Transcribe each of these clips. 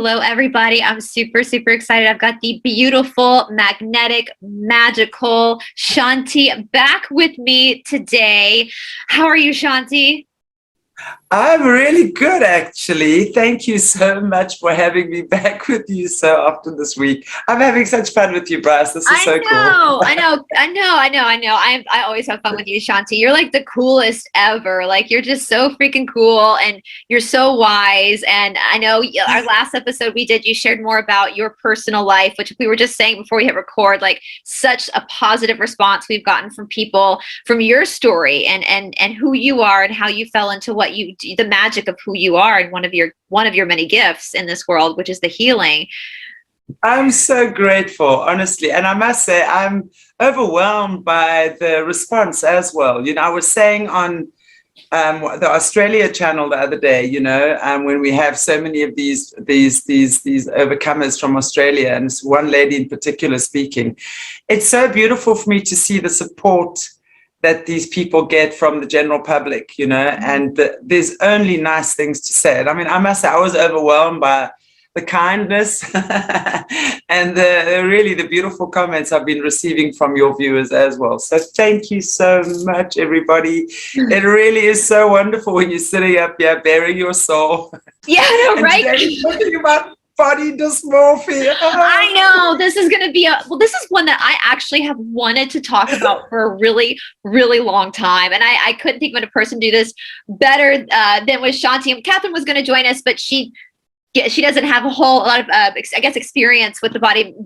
Hello, everybody. I'm super, super excited. I've got the beautiful, magnetic, magical Chanti back with me today. How are you, Chanti? I'm really good, actually. Thank you so much for having me back with you so often this week. I'm having such fun with you, Brice. This is so cool. I always have fun with you, Chanti. You're like the coolest ever. Like you're just so freaking cool and you're so wise. And I know our last episode we did, you shared more about your personal life, which we were just saying before we hit record, like such a positive response we've gotten from people from your story and who you are and how you fell into what you do, the magic of who you are and one of your many gifts in this world, which is the healing. I'm so grateful, honestly. And I must say, I'm overwhelmed by the response as well. I was saying on the Australia channel the other day, when we have so many of these overcomers from Australia, and one lady in particular speaking, it's so beautiful for me to see the support that these people get from the general public, and there's only nice things to say. And I mean, I must say, I was overwhelmed by the kindness and really the beautiful comments I've been receiving from your viewers as well. So thank you so much, everybody. It really is so wonderful when you're sitting up here bearing your soul. Yeah, I know, right? Talking about body dysmorphia. I know this is going to be this is one that I actually have wanted to talk about for a really, really long time. And I couldn't think of a person to do this better than with Chanti. And Catherine was going to join us, but she doesn't have a lot of, I guess, experience with the body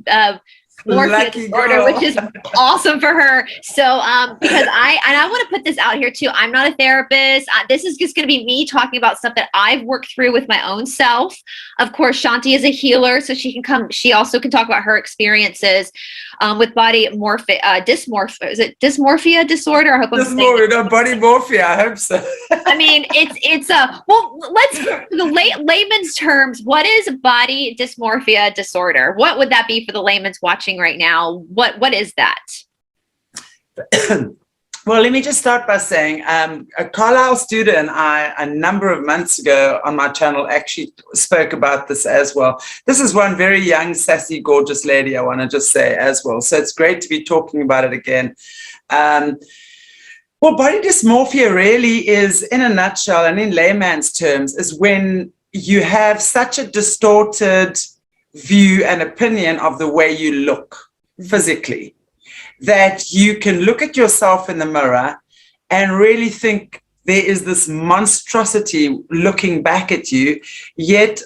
Morphia disorder, which is awesome for her. So, because I want to put this out here too. I'm not a therapist. This is just going to be me talking about stuff that I've worked through with my own self. Of course, Chanti is a healer, so she also can talk about her experiences with body dysmorphia. Is it dysmorphia disorder? I hope I'm saying it. No, body morphia. I hope so. I mean, it's well, let's for the layman's terms. What is body dysmorphia disorder? What would that be for the layman's watching right now? What is that? Well, let me just start by saying a Carlisle student and I, a number of months ago on my channel, actually spoke about this as well. This is one very young, sassy, gorgeous lady, I want to just say as well. So it's great to be talking about it again. Well, body dysmorphia really is, in a nutshell and in layman's terms, is when you have such a distorted view and opinion of the way you look physically, that you can look at yourself in the mirror and really think there is this monstrosity looking back at you, yet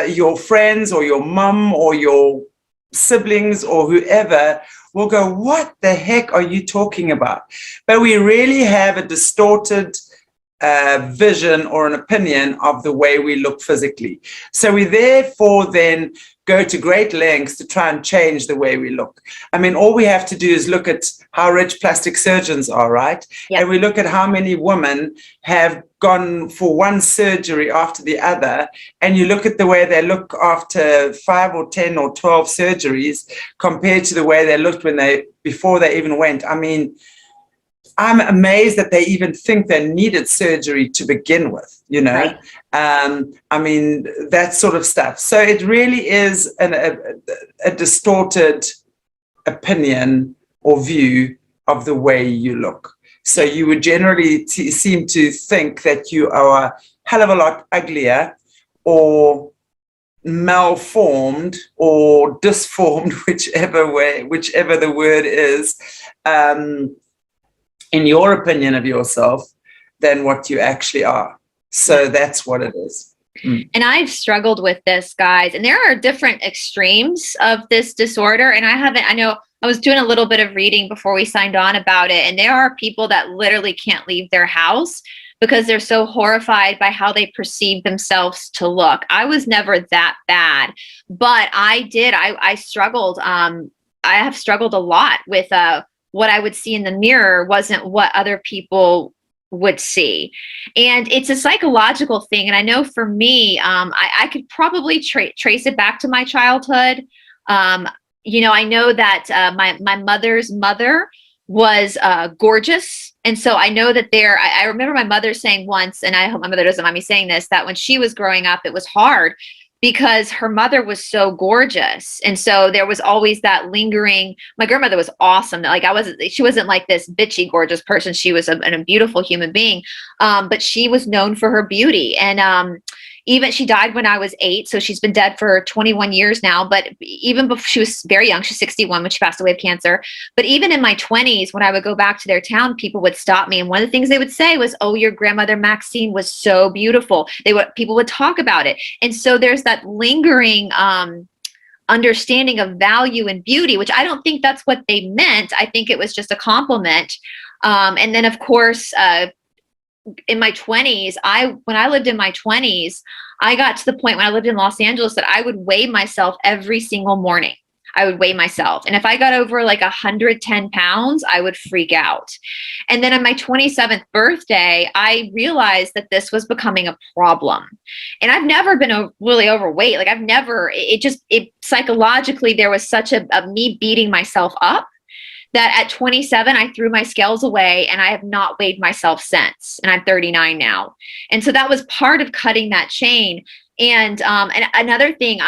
your friends or your mum or your siblings or whoever will go, what the heck are you talking about? But we really have a distorted vision or an opinion of the way we look physically. So we therefore then go to great lengths to try and change the way we look. I mean, all we have to do is look at how rich plastic surgeons are, right? Yep. And we look at how many women have gone for one surgery after the other, and you look at the way they look after 5 or 10 or 12 surgeries compared to the way they looked before they even went. I mean, I'm amazed that they even think they needed surgery to begin with, Right. I mean, that sort of stuff. So it really is a distorted opinion or view of the way you look. So you would generally seem to think that you are a hell of a lot uglier or malformed or disformed, whichever the word is, in your opinion of yourself, than what you actually are. So that's what it is. And I've struggled with this, guys, and there are different extremes of this disorder. And I know I was doing a little bit of reading before we signed on about it. And there are people that literally can't leave their house because they're so horrified by how they perceive themselves to look. I was never that bad, but I struggled. I have struggled a lot with, what I would see in the mirror wasn't what other people would see. And it's a psychological thing. And I know for me, I could probably trace it back to my childhood. I know that my mother's mother was gorgeous. And so I know that I remember my mother saying once, and I hope my mother doesn't mind me saying this, that when she was growing up, it was hard because her mother was so gorgeous. And so there was always that lingering. My grandmother was awesome. Like she wasn't like this bitchy, gorgeous person. She was a beautiful human being. But she was known for her beauty. And even she died when I was 8. So she's been dead for 21 years now. But even before, she was very young, she's 61 when she passed away of cancer. But even in my 20s, when I would go back to their town, people would stop me. And one of the things they would say was, oh, your grandmother Maxine was so beautiful. People would talk about it. And so there's that lingering understanding of value and beauty, which I don't think that's what they meant. I think it was just a compliment. And then, of course, in my 20s, when I lived in my 20s, I got to the point when I lived in Los Angeles that I would weigh myself every single morning. I would weigh myself. And if I got over like 110 pounds, I would freak out. And then on my 27th birthday, I realized that this was becoming a problem. And I've never been really overweight. Like psychologically, there was such a me beating myself up that at 27, I threw my scales away and I have not weighed myself since. And I'm 39 now. And so that was part of cutting that chain. And another thing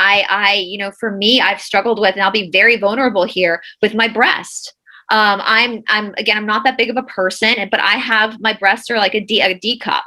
for me, I've struggled with, and I'll be very vulnerable here, with my breast. I'm not that big of a person, but I have, my breasts are like a D cup.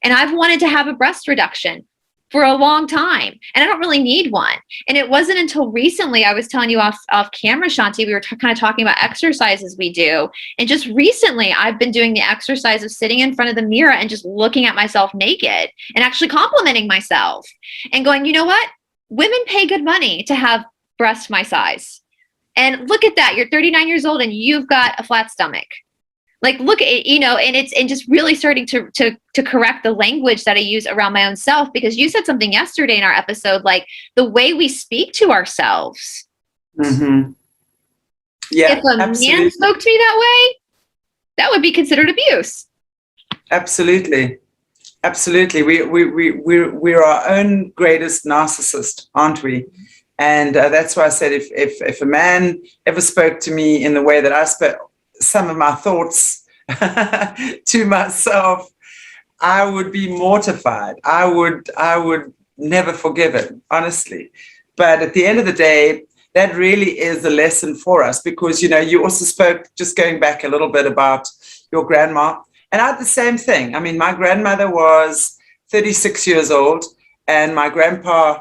And I've wanted to have a breast reduction for a long time, and I don't really need one. And it wasn't until recently, I was telling you off camera, Chanti, we were kind of talking about exercises we do. And just recently, I've been doing the exercise of sitting in front of the mirror and just looking at myself naked and actually complimenting myself and going, you know what? Women pay good money to have breasts my size. And look at that. You're 39 years old and you've got a flat stomach. Like, look at it, and just really starting to correct the language that I use around my own self, because you said something yesterday in our episode, like the way we speak to ourselves. Mm-hmm. Yeah, if a man spoke to me that way, that would be considered abuse. Absolutely. We're our own greatest narcissist, aren't we? And that's why I said if a man ever spoke to me in the way that I spoke some of my thoughts to myself, I would be mortified. I would never forgive it, honestly. But at the end of the day, that really is a lesson for us, because, you also spoke, just going back a little bit, about your grandma. And I had the same thing. I mean, my grandmother was 36 years old, and my grandpa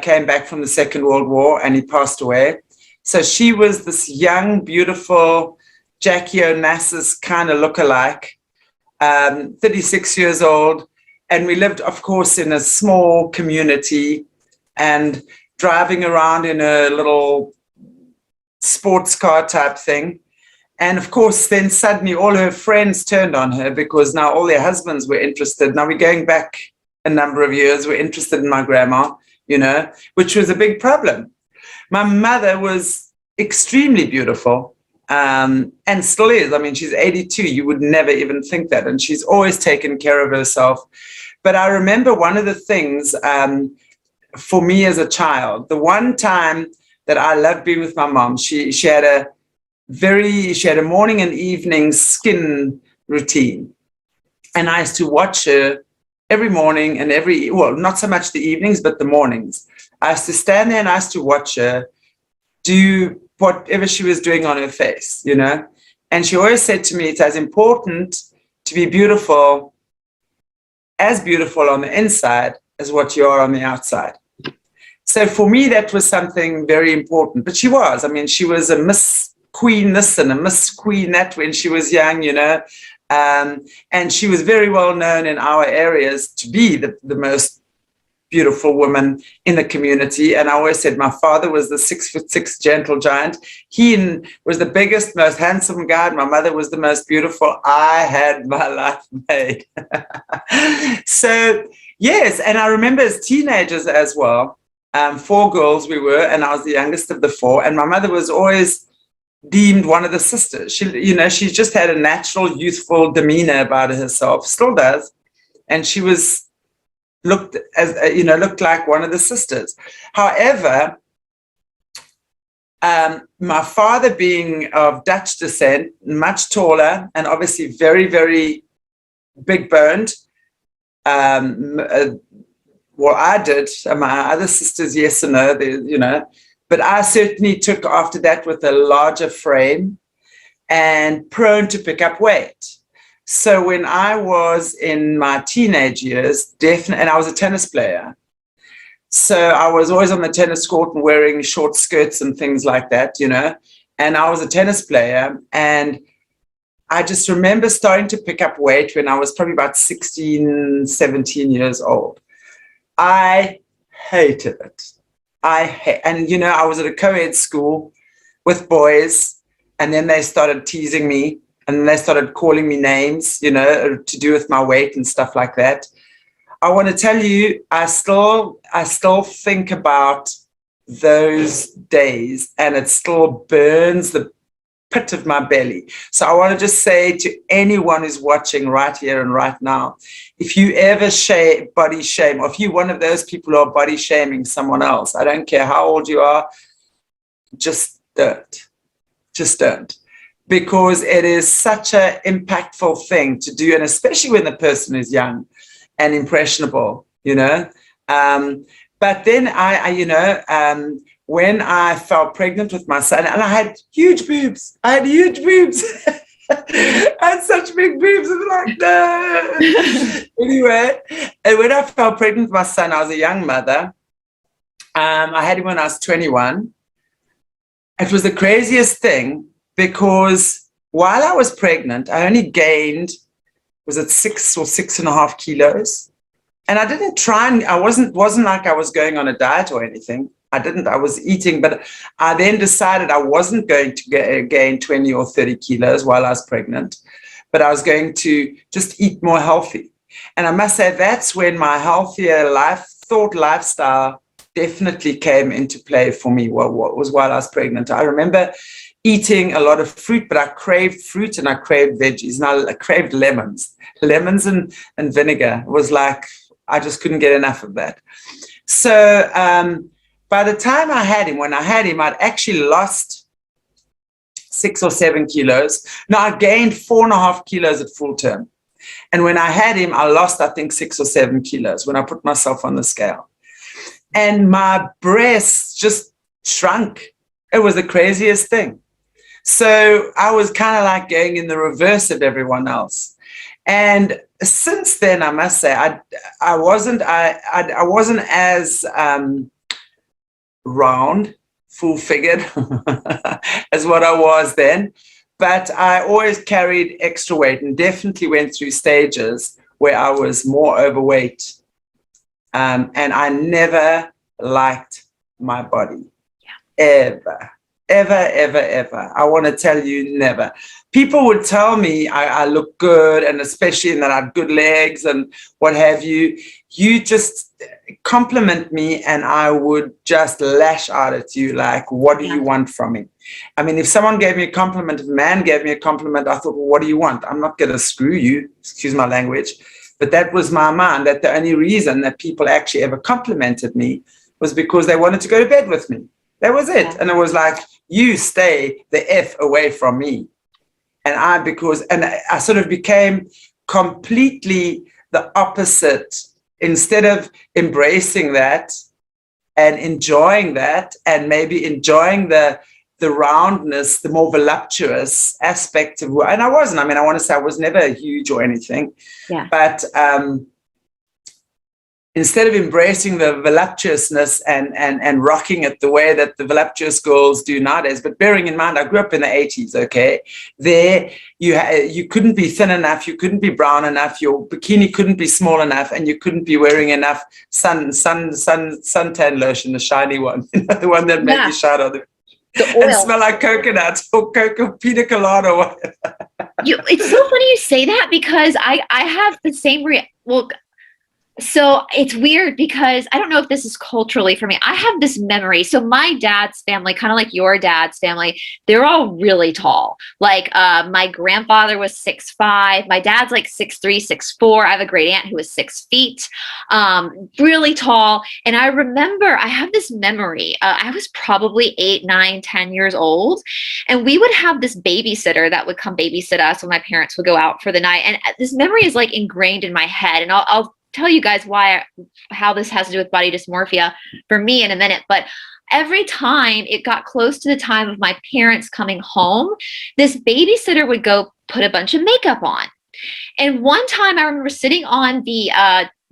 came back from the Second World War, and he passed away. So she was this young, beautiful Jackie Onassis kind of lookalike, 36 years old. And we lived, of course, in a small community and driving around in a little sports car type thing. And of course, then suddenly all her friends turned on her, because now all their husbands were interested. Now we're going back a number of years, we're interested in my grandma, which was a big problem. My mother was extremely beautiful. And still is. I mean, she's 82. You would never even think that. And she's always taken care of herself. But I remember one of the things for me as a child, the one time that I loved being with my mom, she had a morning and evening skin routine. And I used to watch her every morning and not so much the evenings, but the mornings. I used to stand there and I used to watch her do whatever she was doing on her face, And she always said to me, it's as important to be beautiful on the inside as what you are on the outside. So for me, that was something very important. But she was a Miss Queen this and a Miss Queen that when she was young, and she was very well known in our areas to be the most beautiful woman in the community. And I always said my father was the 6'6" gentle giant. He was the biggest, most handsome guy. My mother was the most beautiful. I had my life made. So yes, and I remember as teenagers as well, 4 girls we were, and I was the youngest of the 4. And my mother was always deemed one of the sisters. She just had a natural youthful demeanor about herself, still does, and she looked like one of the sisters. However, my father, being of Dutch descent, much taller and obviously very, very big boned, well, I did. And my other sisters, yes and no, you know. But I certainly took after that with a larger frame and prone to pick up weight. So when I was in my teenage years, definitely, and I was a tennis player. So I was always on the tennis court and wearing short skirts and things like that, you know. And I was a tennis player. And I just remember starting to pick up weight when I was probably about 16, 17 years old. I hated it. And, you know, I was at a co-ed school with boys, and then they started teasing me, and then they started calling me names, you know, to do with my weight and stuff like that. I want to tell you, I still think about those days, and it still burns the pit of my belly. So I want to just say to anyone who's watching right here and right now, if you ever body shame, or if you're one of those people who are body shaming someone else, I don't care how old you are, just don't. Just don't. Because it is such an impactful thing to do, and especially when the person is young and impressionable, you know. But then when I fell pregnant with my son, and I had huge boobs. I had such big boobs. I'm like, no. Anyway, and when I fell pregnant with my son, I was a young mother. I had him when I was 21. It was the craziest thing because while I was pregnant, I only gained, was it 6 or 6.5 kilos? And I didn't try, and I wasn't like I was going on a diet or anything. I was eating, but I then decided I wasn't going to gain 20 or 30 kilos while I was pregnant, but I was going to just eat more healthy. And I must say that's when my healthier lifestyle definitely came into play for me. What was while I was pregnant. I remember eating a lot of fruit, but I craved fruit and I craved veggies, and I craved lemons and vinegar. It was like I just couldn't get enough of that. So by the time when I had him, I'd actually lost 6 or 7 kilos. Now I gained 4.5 kilos at full term. And when I had him, I lost, I think, 6 or 7 kilos when I put myself on the scale. And my breasts just shrunk. It was the craziest thing. So I was kind of like going in the reverse of everyone else. And since then, I must say, I wasn't as round, full-figured as what I was then. But I always carried extra weight and definitely went through stages where I was more overweight. And I never liked my body. Ever. I want to tell you, never. People would tell me I look good, and especially in that I have good legs and what have you. You just compliment me and I would just lash out at you like, what do you want from me? I mean, if someone gave me a compliment, if a man gave me a compliment, I thought, well, what do you want? I'm not going to screw you, excuse my language. But that was my mind, that the only reason that people actually ever complimented me was because they wanted to go to bed with me. That was it. And it was like, you stay the F away from me. And I sort of became completely the opposite. Instead of embracing that and enjoying that, and maybe enjoying the roundness, the more voluptuous aspect of, and I wasn't. I mean, I want to say I was never huge or anything. Yeah. But instead of embracing the voluptuousness and rocking it the way that the voluptuous girls do nowadays, but bearing in mind, I grew up in the 80s, okay? There, you couldn't be thin enough, you couldn't be brown enough, your bikini couldn't be small enough, and you couldn't be wearing enough suntan lotion, the shiny one, the one that made you shine on and smell like coconuts or pina colada or whatever. It's so funny you say that, because I have the same so it's weird because I don't know if this is culturally for me. I have this memory. So my dad's family, kind of like your dad's family, they're all really tall. Like my grandfather was 6'5". My dad's like 6'3", 6'4". I have a great aunt who was 6 feet, really tall. And I remember I have this memory. I was probably 8, 9, 10 years old. And we would have this babysitter that would come babysit us when my parents would go out for the night. And this memory is like ingrained in my head. And I'll tell you guys how this has to do with body dysmorphia for me in a minute, but every time it got close to the time of my parents coming home, this babysitter would go put a bunch of makeup on. And one time I remember sitting on the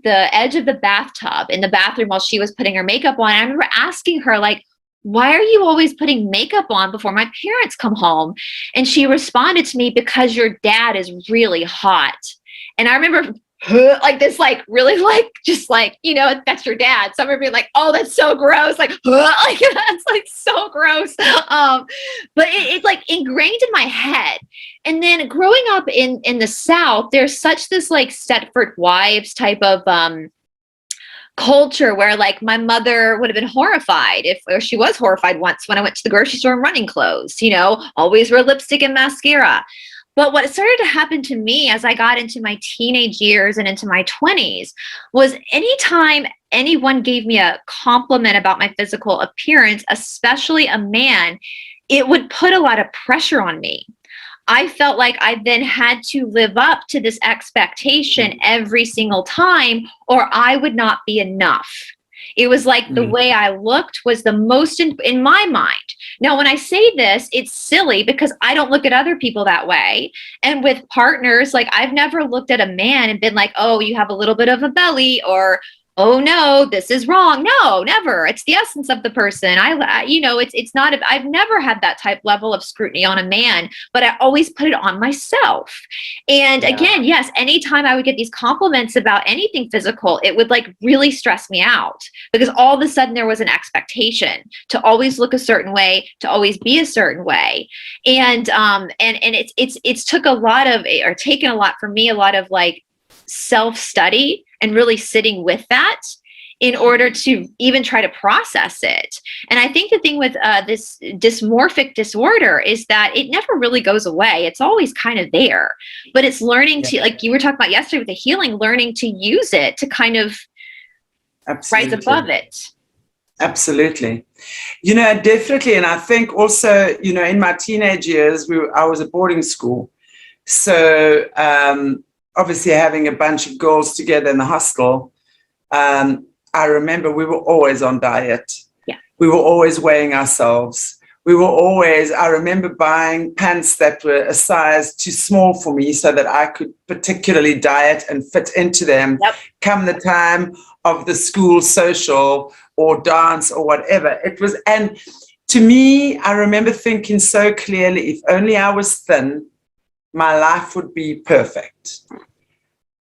edge of the bathtub in the bathroom while she was putting her makeup on. And I remember asking her, like, why are you always putting makeup on before my parents come home? And she responded to me, because your dad is really hot. And I remember like this, like really like, just like, you know, that's your dad. So I remember being like, oh, that's so gross. Like, like that's like so gross. But it's like ingrained in my head. And then growing up in the South, there's such this like Stepford Wives type of culture where like my mother would have been horrified or she was horrified once when I went to the grocery store in running clothes, you know, always wear lipstick and mascara. But what started to happen to me as I got into my teenage years and into my 20s was anytime anyone gave me a compliment about my physical appearance, especially a man, it would put a lot of pressure on me. I felt like I then had to live up to this expectation every single time, or I would not be enough. It was like the way I looked was the most in my mind. Now, when I say this, it's silly because I don't look at other people that way. And with partners, like I've never looked at a man and been like, oh, you have a little bit of a belly, or oh no, this is wrong. No, never. It's the essence of the person. You know, it's not, I've never had that type level of scrutiny on a man, but I always put it on myself. And again, yes, anytime I would get these compliments about anything physical, it would like really stress me out because all of a sudden there was an expectation to always look a certain way, to always be a certain way. And it's took a lot of, or taken a lot for me, a lot of like self-study and really sitting with that in order to even try to process it. And I think the thing with this dysmorphic disorder is that it never really goes away. It's always kind of there, but it's learning to, like you were talking about yesterday with the healing, learning to use it to kind of rise above it. Absolutely. You know, definitely. And I think also, you know, in my teenage years, I was at boarding school. So obviously having a bunch of girls together in the hostel, I remember we were always on diet. Yeah. We were always weighing ourselves. We were always, I remember buying pants that were a size too small for me so that I could particularly diet and fit into them come the time of the school social or dance or whatever. It was, and to me, I remember thinking so clearly, if only I was thin, my life would be perfect.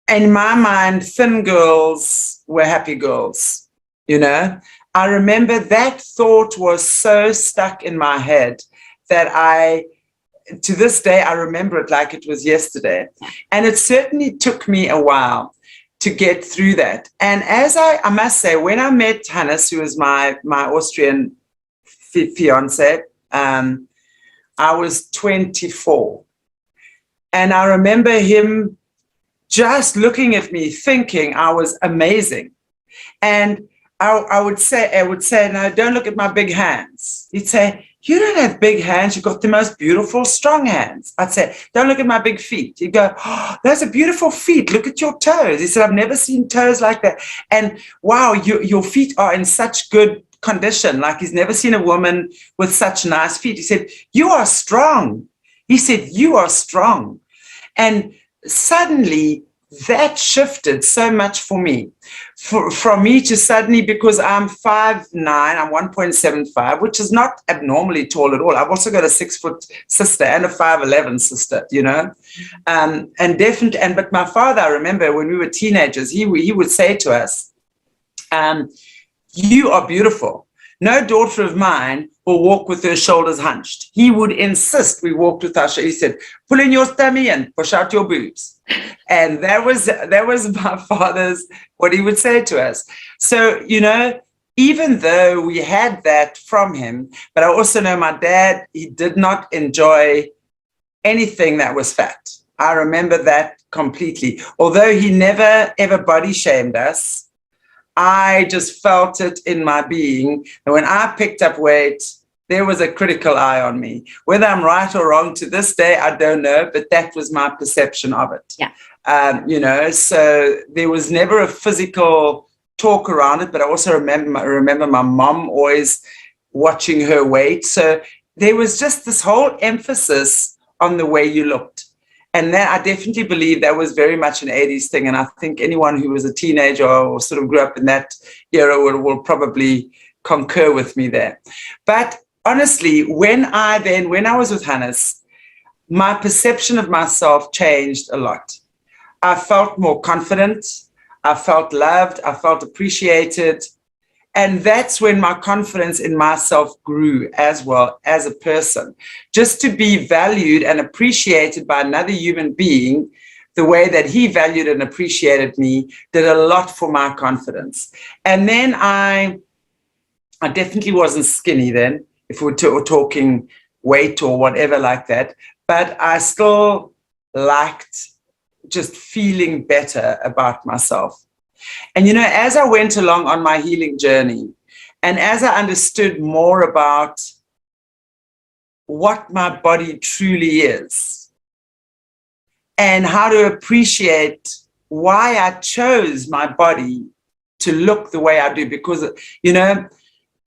In my mind, thin girls were happy girls, you know. I remember that thought was so stuck in my head that to this day, I remember it like it was yesterday. And it certainly took me a while to get through that. And as I must say, when I met Hannes, who was my Austrian fiance, I was 24. And I remember him just looking at me, thinking I was amazing. And I would say, no, don't look at my big hands. He'd say, you don't have big hands. You've got the most beautiful, strong hands. I'd say, don't look at my big feet. He'd go, oh, those are beautiful feet. Look at your toes. He said, I've never seen toes like that. And wow, your feet are in such good condition. Like he's never seen a woman with such nice feet. He said, you are strong. He said, you are strong. And suddenly that shifted so much for me. From me to suddenly, because I'm 5'9", I'm 1.75, which is not abnormally tall at all. I've also got a 6-foot sister and a 5'11" sister, you know. But my father, I remember when we were teenagers, he would say to us, you are beautiful. No daughter of mine will walk with her shoulders hunched. He would insist we walked with our shoulders. He said, pull in your tummy and push out your boobs. And that was my father's, what he would say to us. So, you know, even though we had that from him, but I also know my dad, he did not enjoy anything that was fat. I remember that completely. Although he never, ever body shamed us, I just felt it in my being. And when I picked up weight, there was a critical eye on me. Whether I'm right or wrong to this day, I don't know, but that was my perception of it. Yeah. So there was never a physical talk around it, but I also remember my mom always watching her weight. So there was just this whole emphasis on the way you looked. And that, I definitely believe that was very much an 80s thing. And I think anyone who was a teenager or sort of grew up in that era will probably concur with me there. But honestly, when I was with Hannes, my perception of myself changed a lot. I felt more confident. I felt loved. I felt appreciated. And that's when my confidence in myself grew as well as a person. Just to be valued and appreciated by another human being the way that he valued and appreciated me did a lot for my confidence. And then I definitely wasn't skinny then, if we were talking weight or whatever like that. But I still liked just feeling better about myself. And, as I went along on my healing journey, and as I understood more about what my body truly is and how to appreciate why I chose my body to look the way I do, because,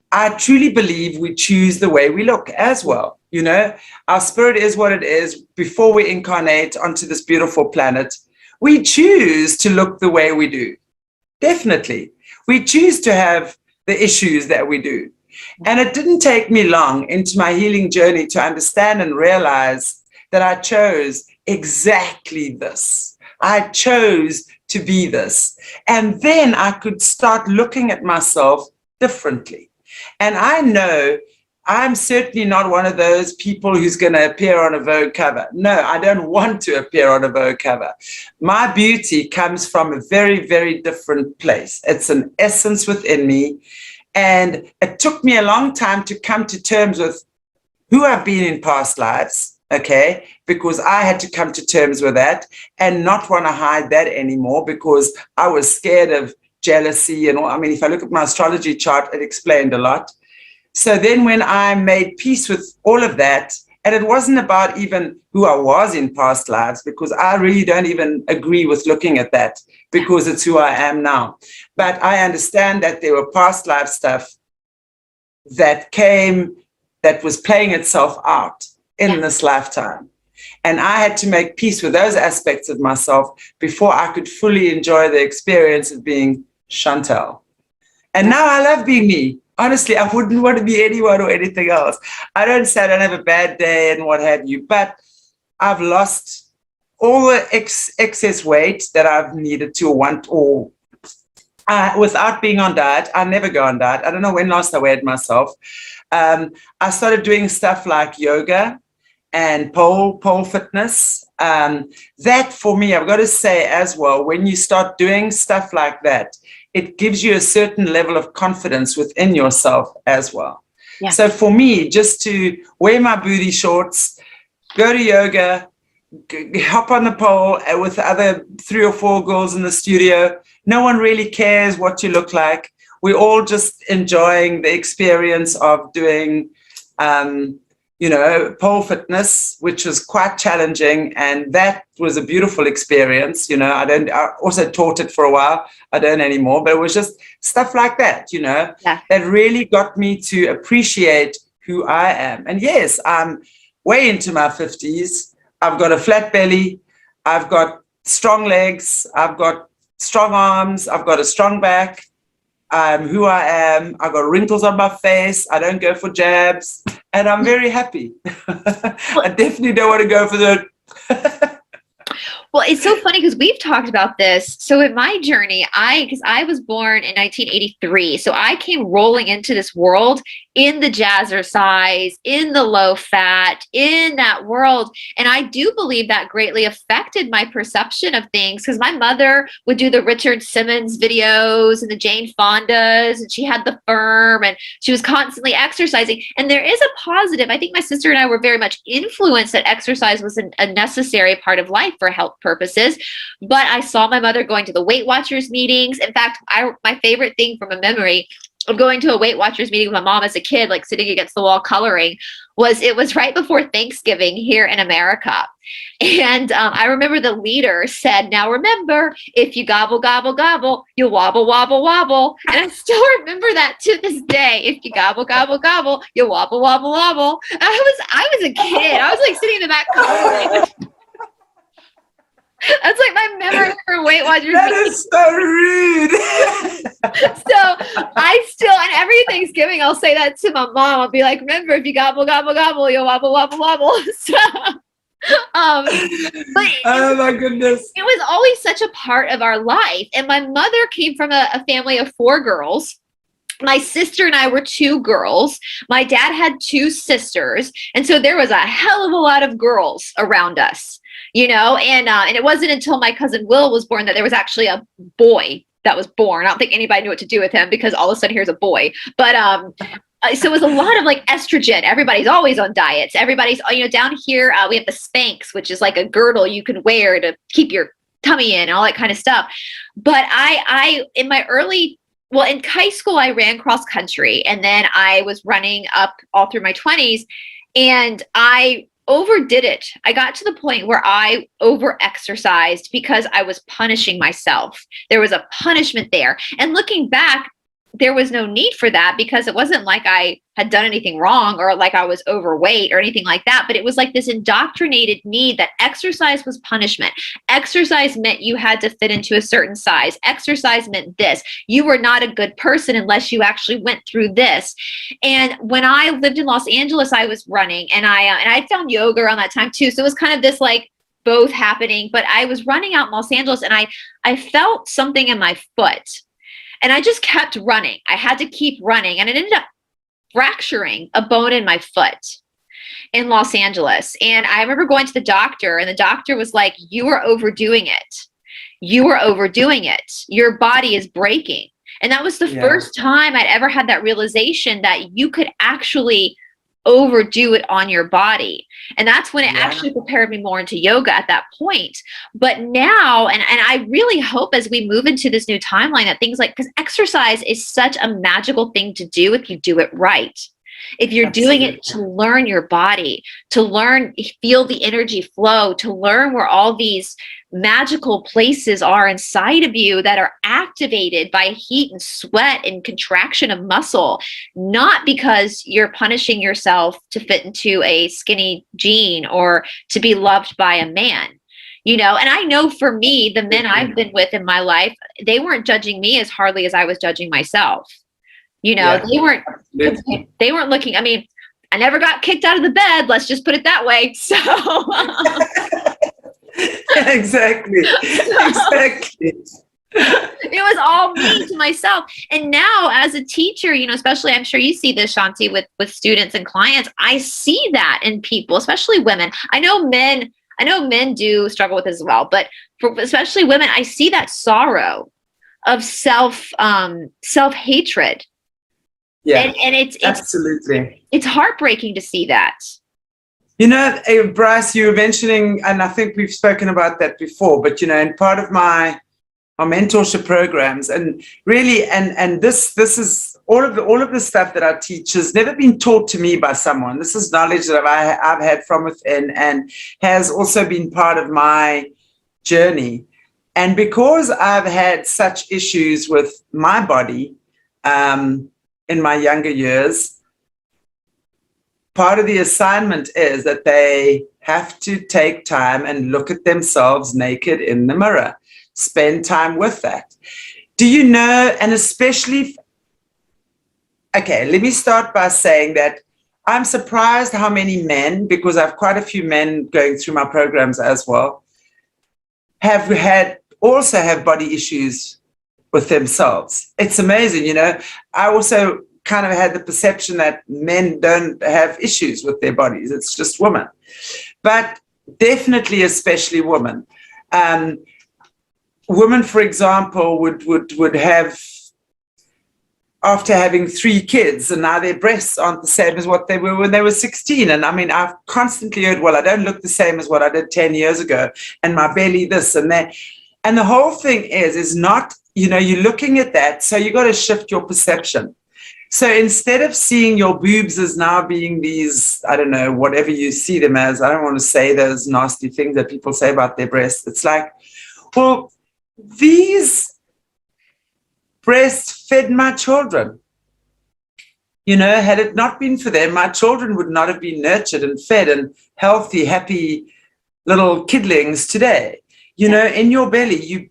I truly believe we choose the way we look as well. Our spirit is what it is. Before we incarnate onto this beautiful planet, we choose to look the way we do. Definitely. We choose to have the issues that we do. And it didn't take me long into my healing journey to understand and realize that I chose exactly this. I chose to be this. And then I could start looking at myself differently. And I know I'm certainly not one of those people who's going to appear on a Vogue cover. No, I don't want to appear on a Vogue cover. My beauty comes from a very, very different place. It's an essence within me. And it took me a long time to come to terms with who I've been in past lives, okay? Because I had to come to terms with that and not want to hide that anymore because I was scared of jealousy and all. I mean, if I look at my astrology chart, it explained a lot. So then when I made peace with all of that, and it wasn't about even who I was in past lives, because I really don't even agree with looking at that because it's who I am now. But I understand that there were past life stuff that was playing itself out in this lifetime. And I had to make peace with those aspects of myself before I could fully enjoy the experience of being Chantelle. And now I love being me. Honestly, I wouldn't want to be anyone or anything else. I don't say I don't have a bad day and what have you, but I've lost all the excess weight that I've needed to or want, or without being on diet. I never go on diet. I don't know when last I weighed myself. I started doing stuff like yoga and pole fitness. That for me, I've got to say as well, when you start doing stuff like that, it gives you a certain level of confidence within yourself as well. Yeah. So for me, just to wear my booty shorts, go to yoga, hop on the pole with the other 3 or 4 girls in the studio. No one really cares what you look like. We're all just enjoying the experience of doing, pole fitness, which was quite challenging. And that was a beautiful experience. I also taught it for a while. I don't anymore, but it was just stuff like that, that really got me to appreciate who I am. And yes, I'm way into my 50s. I've got a flat belly. I've got strong legs. I've got strong arms. I've got a strong back. I'm who I am. I've got wrinkles on my face. I don't go for jabs. And I'm very happy. I definitely don't want to go for the... Well, it's so funny because we've talked about this. So in my journey, because I was born in 1983, so I came rolling into this world in the jazzercise, in the low fat, in that world. And I do believe that greatly affected my perception of things because my mother would do the Richard Simmons videos and the Jane Fondas, and she had the firm and she was constantly exercising. And there is a positive. I think my sister and I were very much influenced that exercise was a necessary part of life for health purposes. But I saw my mother going to the Weight Watchers meetings. In fact, my favorite thing from a memory of going to a Weight Watchers meeting with my mom as a kid, like sitting against the wall coloring, was right before Thanksgiving here in America. And I remember the leader said, now remember, if you gobble, gobble, gobble, you'll wobble, wobble, wobble. And I still remember that to this day. If you gobble, gobble, gobble, you'll wobble, wobble, wobble. And I was a kid. I was like sitting in the back coloring. That's like my memory for Weight Watchers. That is so rude. So I still, and every Thanksgiving, I'll say that to my mom. I'll be like, remember, if you gobble, gobble, gobble, you'll wobble, wobble, wobble. So, but oh my goodness. It was always such a part of our life. And my mother came from a family of 4 girls. My sister and I were 2 girls. My dad had 2 sisters. And so there was a hell of a lot of girls around us. And it wasn't until my cousin Will was born that there was actually a boy that was born. I don't think anybody knew what to do with him because all of a sudden here's a boy. But so it was a lot of like estrogen. Everybody's always on diets. Everybody's, down here, we have the Spanx, which is like a girdle you can wear to keep your tummy in and all that kind of stuff. But in high school, I ran cross country, and then I was running up all through my 20s, and I overdid it. I got to the point where I over-exercised because I was punishing myself. There was a punishment there. And looking back, there was no need for that because it wasn't like I had done anything wrong or like I was overweight or anything like that. But it was like this indoctrinated need that exercise was punishment. Exercise meant you had to fit into a certain size. Exercise meant this. You were not a good person unless you actually went through this. And when I lived in Los Angeles, I was running, and I found yoga around that time too. So it was kind of this like both happening. But I was running out in Los Angeles, and I felt something in my foot. And I just kept running. I had to keep running. And it ended up fracturing a bone in my foot in Los Angeles. And I remember going to the doctor, and the doctor was like, you are overdoing it. You are overdoing it. Your body is breaking. And that was the first time I'd ever had that realization that you could actually overdo it on your body. And that's when it actually prepared me more into yoga at that point. But now, and I really hope as we move into this new timeline that things like, because exercise is such a magical thing to do if you do it right. If you're doing it to learn your body, to learn, feel the energy flow, to learn where all these magical places are inside of you that are activated by heat and sweat and contraction of muscle, not because you're punishing yourself to fit into a skinny jean or to be loved by a man. And I know for me, the men I've been with in my life, they weren't judging me as hardly as I was judging myself. They weren't looking. I mean, I never got kicked out of the bed. Let's just put it that way. So exactly. It was all me to myself. And now as a teacher, especially, I'm sure you see this, Chanti, with students and clients, I see that in people, especially women. I know men do struggle with this as well, but for especially women, I see that sorrow of self-hatred. Yeah, and it's absolutely. It's heartbreaking to see that. Brice, you were mentioning, and I think we've spoken about that before, but in part of our mentorship programs, and really, and this is all of the stuff that I teach has never been taught to me by someone. This is knowledge that I've had from within and has also been part of my journey. And because I've had such issues with my body in my younger years, part of the assignment is that they have to take time and look at themselves naked in the mirror. Spend time with that. Do you know, and especially, okay, let me start by saying that I'm surprised how many men, because I have quite a few men going through my programs as well, also have body issues with themselves. It's amazing, I also kind of had the perception that men don't have issues with their bodies. It's just women. But definitely, especially women. Women, for example, would have, after having 3 kids, and now their breasts aren't the same as what they were when they were 16. And I mean, I've constantly heard, well, I don't look the same as what I did 10 years ago, and my belly this and that. And the whole thing is not, you're looking at that, so you got to shift your perception. So instead of seeing your boobs as now being these, I don't know, whatever you see them as, I don't want to say those nasty things that people say about their breasts. It's like, well, these breasts fed my children. Had it not been for them, my children would not have been nurtured and fed and healthy, happy little kidlings today. In your belly,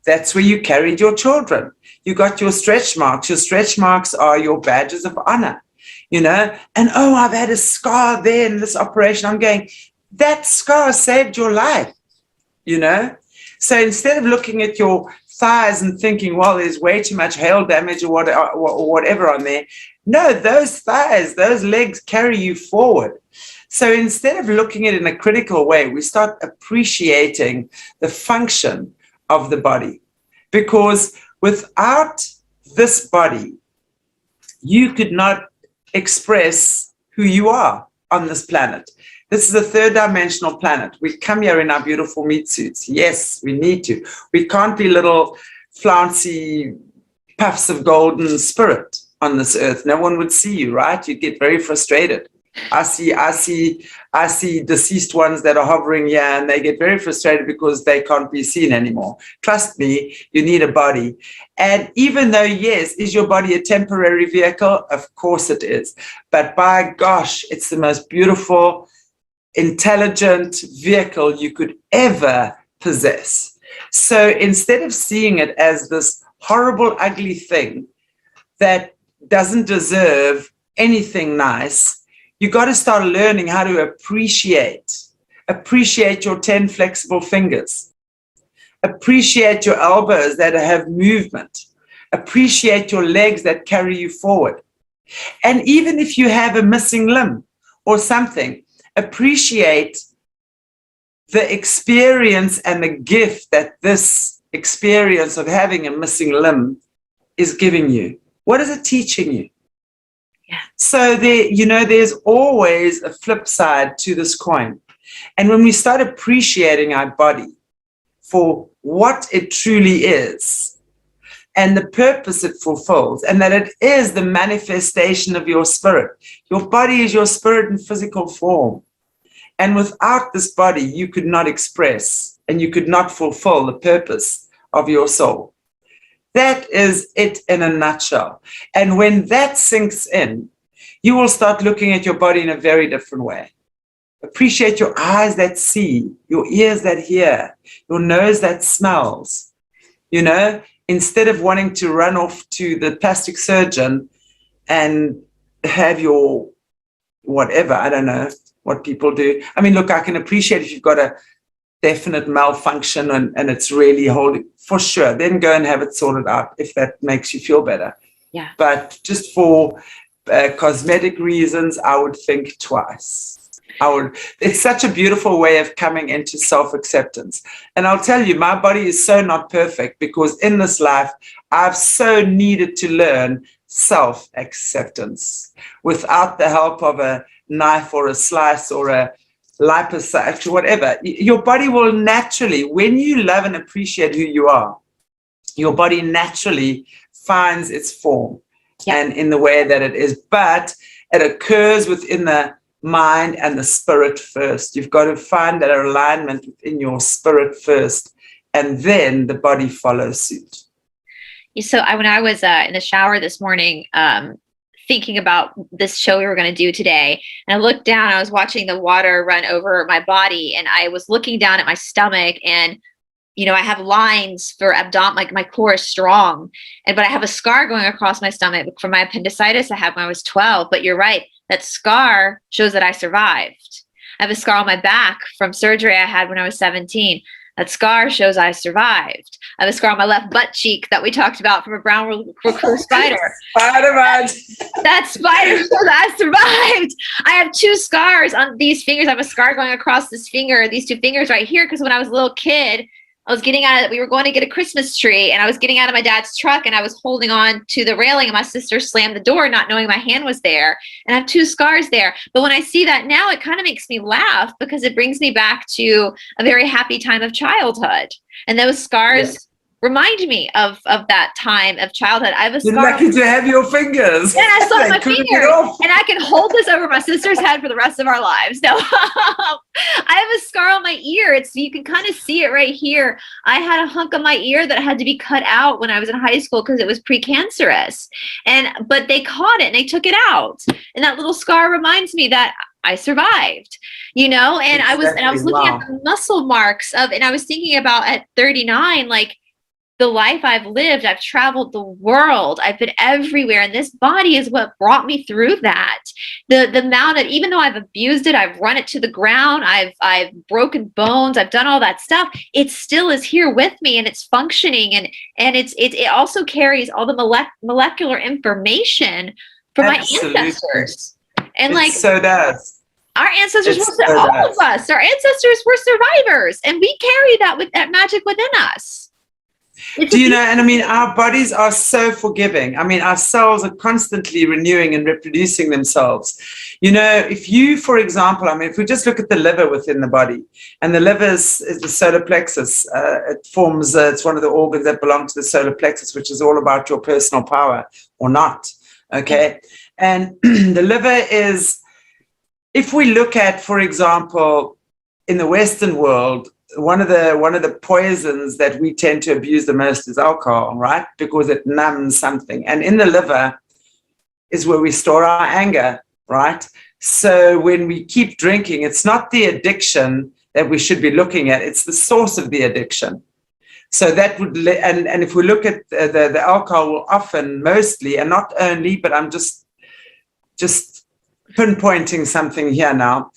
that's where you carried your children. You got your stretch marks. Your stretch marks are your badges of honor, and I've had a scar there in this operation. I'm going, that scar saved your life, So instead of looking at your thighs and thinking, well, there's way too much hail damage or whatever on there. No, those thighs, those legs carry you forward. So instead of looking at it in a critical way, we start appreciating the function of the body. Because without this body, you could not express who you are on this planet. This is a third-dimensional planet. We come here in our beautiful meat suits. Yes, we need to. We can't be little flouncy puffs of golden spirit on this earth. No one would see you, right? You'd get very frustrated. I see deceased ones that are hovering here, and they get very frustrated because they can't be seen anymore. Trust me, you need a body. And even though, yes, is your body a temporary vehicle? Of course it is. But by gosh, it's the most beautiful, intelligent vehicle you could ever possess. So instead of seeing it as this horrible, ugly thing that doesn't deserve anything nice, you got to start learning how to appreciate your 10 flexible fingers, appreciate your elbows that have movement, appreciate your legs that carry you forward. And even if you have a missing limb or something, appreciate the experience and the gift that this experience of having a missing limb is giving you. What is it teaching you? Yeah. So there's always a flip side to this coin. And when we start appreciating our body for what it truly is and the purpose it fulfills, and that it is the manifestation of your spirit. Your body is your spirit in physical form. And without this body, you could not express and you could not fulfill the purpose of your soul. That is it in a nutshell. And when that sinks in, you will start looking at your body in a very different way. Appreciate your eyes that see, your ears that hear, your nose that smells. Instead of wanting to run off to the plastic surgeon and have your whatever, I don't know what people do. I mean, look, I can appreciate if you've got a definite malfunction and it's really holding, for sure, then go and have it sorted out if that makes you feel better. Yeah. But just for cosmetic reasons, I would think twice. It's such a beautiful way of coming into self-acceptance. And I'll tell you, my body is so not perfect because in this life, I've so needed to learn self-acceptance without the help of a knife or a slice or a liposuction, whatever. Your body will naturally, when you love and appreciate who you are, your body naturally finds its form and in the way that it is. But it occurs within the mind and the spirit first. You've got to find that alignment within your spirit first, and then the body follows suit. So when I was in the shower this morning, thinking about this show we were going to do today, and I looked down, I was watching the water run over my body, and I was looking down at my stomach, and I have lines for abdomen, like my core is strong, but I have a scar going across my stomach from my appendicitis I had when I was 12. But you're right, that scar shows that I survived. I have a scar on my back from surgery I had when I was 17. That scar shows I survived. I have a scar on my left butt cheek that we talked about from a brown recluse spider. Spider-Man. That spider shows I survived. I have 2 scars on these fingers. I have a scar going across this finger, these 2 fingers right here, because when I was a little kid, we were going to get a Christmas tree, and I was getting out of my dad's truck, and I was holding on to the railing, and my sister slammed the door, not knowing my hand was there. And I have 2 scars there. But when I see that now, it kind of makes me laugh because it brings me back to a very happy time of childhood. And those scars remind me of that time of childhood. I have a You're scar. lucky to have your fingers. Yeah, I saw They my couldn't finger, get off. and I can hold this over my sister's head for the rest of our lives. No, I have a scar on my ear. You can kind of see it right here. I had a hunk on my ear that had to be cut out when I was in high school because it was precancerous, but they caught it and they took it out. And that little scar reminds me that I survived, and I was looking at the muscle marks and I was thinking about at 39, like, the life I've lived. I've traveled the world. I've been everywhere. And this body is what brought me through that. The amount of, even though I've abused it, I've run it to the ground, I've broken bones, I've done all that stuff, it still is here with me and it's functioning. And it also carries all the molecular information from my ancestors. And it so does. Our ancestors all of us, our ancestors were survivors, and we carry that magic within us. Do you know, and I mean, our bodies are so forgiving. I mean, our cells are constantly renewing and reproducing themselves. If you, for example, if we just look at the liver within the body, and the liver is the solar plexus, it's one of the organs that belong to the solar plexus, which is all about your personal power or not. Okay. And the liver is, if we look at, for example, in the Western world, one of the poisons that we tend to abuse the most is alcohol, right? Because it numbs something. And in the liver is where we store our anger, right? So when we keep drinking, it's not the addiction that we should be looking at, it's the source of the addiction. So that would, and if we look at the alcohol will often, mostly, and not only, but I'm just pinpointing something here now,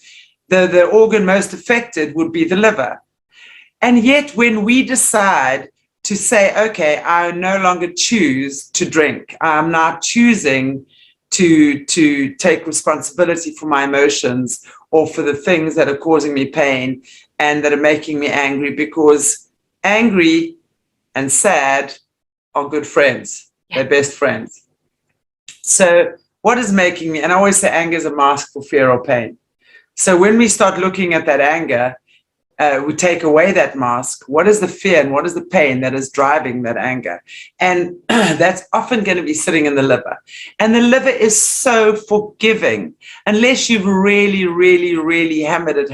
the organ most affected would be the liver. And yet when we decide to say, okay, I no longer choose to drink, I'm now choosing to take responsibility for my emotions or for the things that are causing me pain and that are making me angry, because angry and sad are good friends. They're best friends. So what is making me, and I always say anger is a mask for fear or pain. So when we start looking at that anger, we take away that mask. What is the fear and what is the pain that is driving that anger? And that's often going to be sitting in the liver. And the liver is so forgiving, unless you've really, really, really hammered it.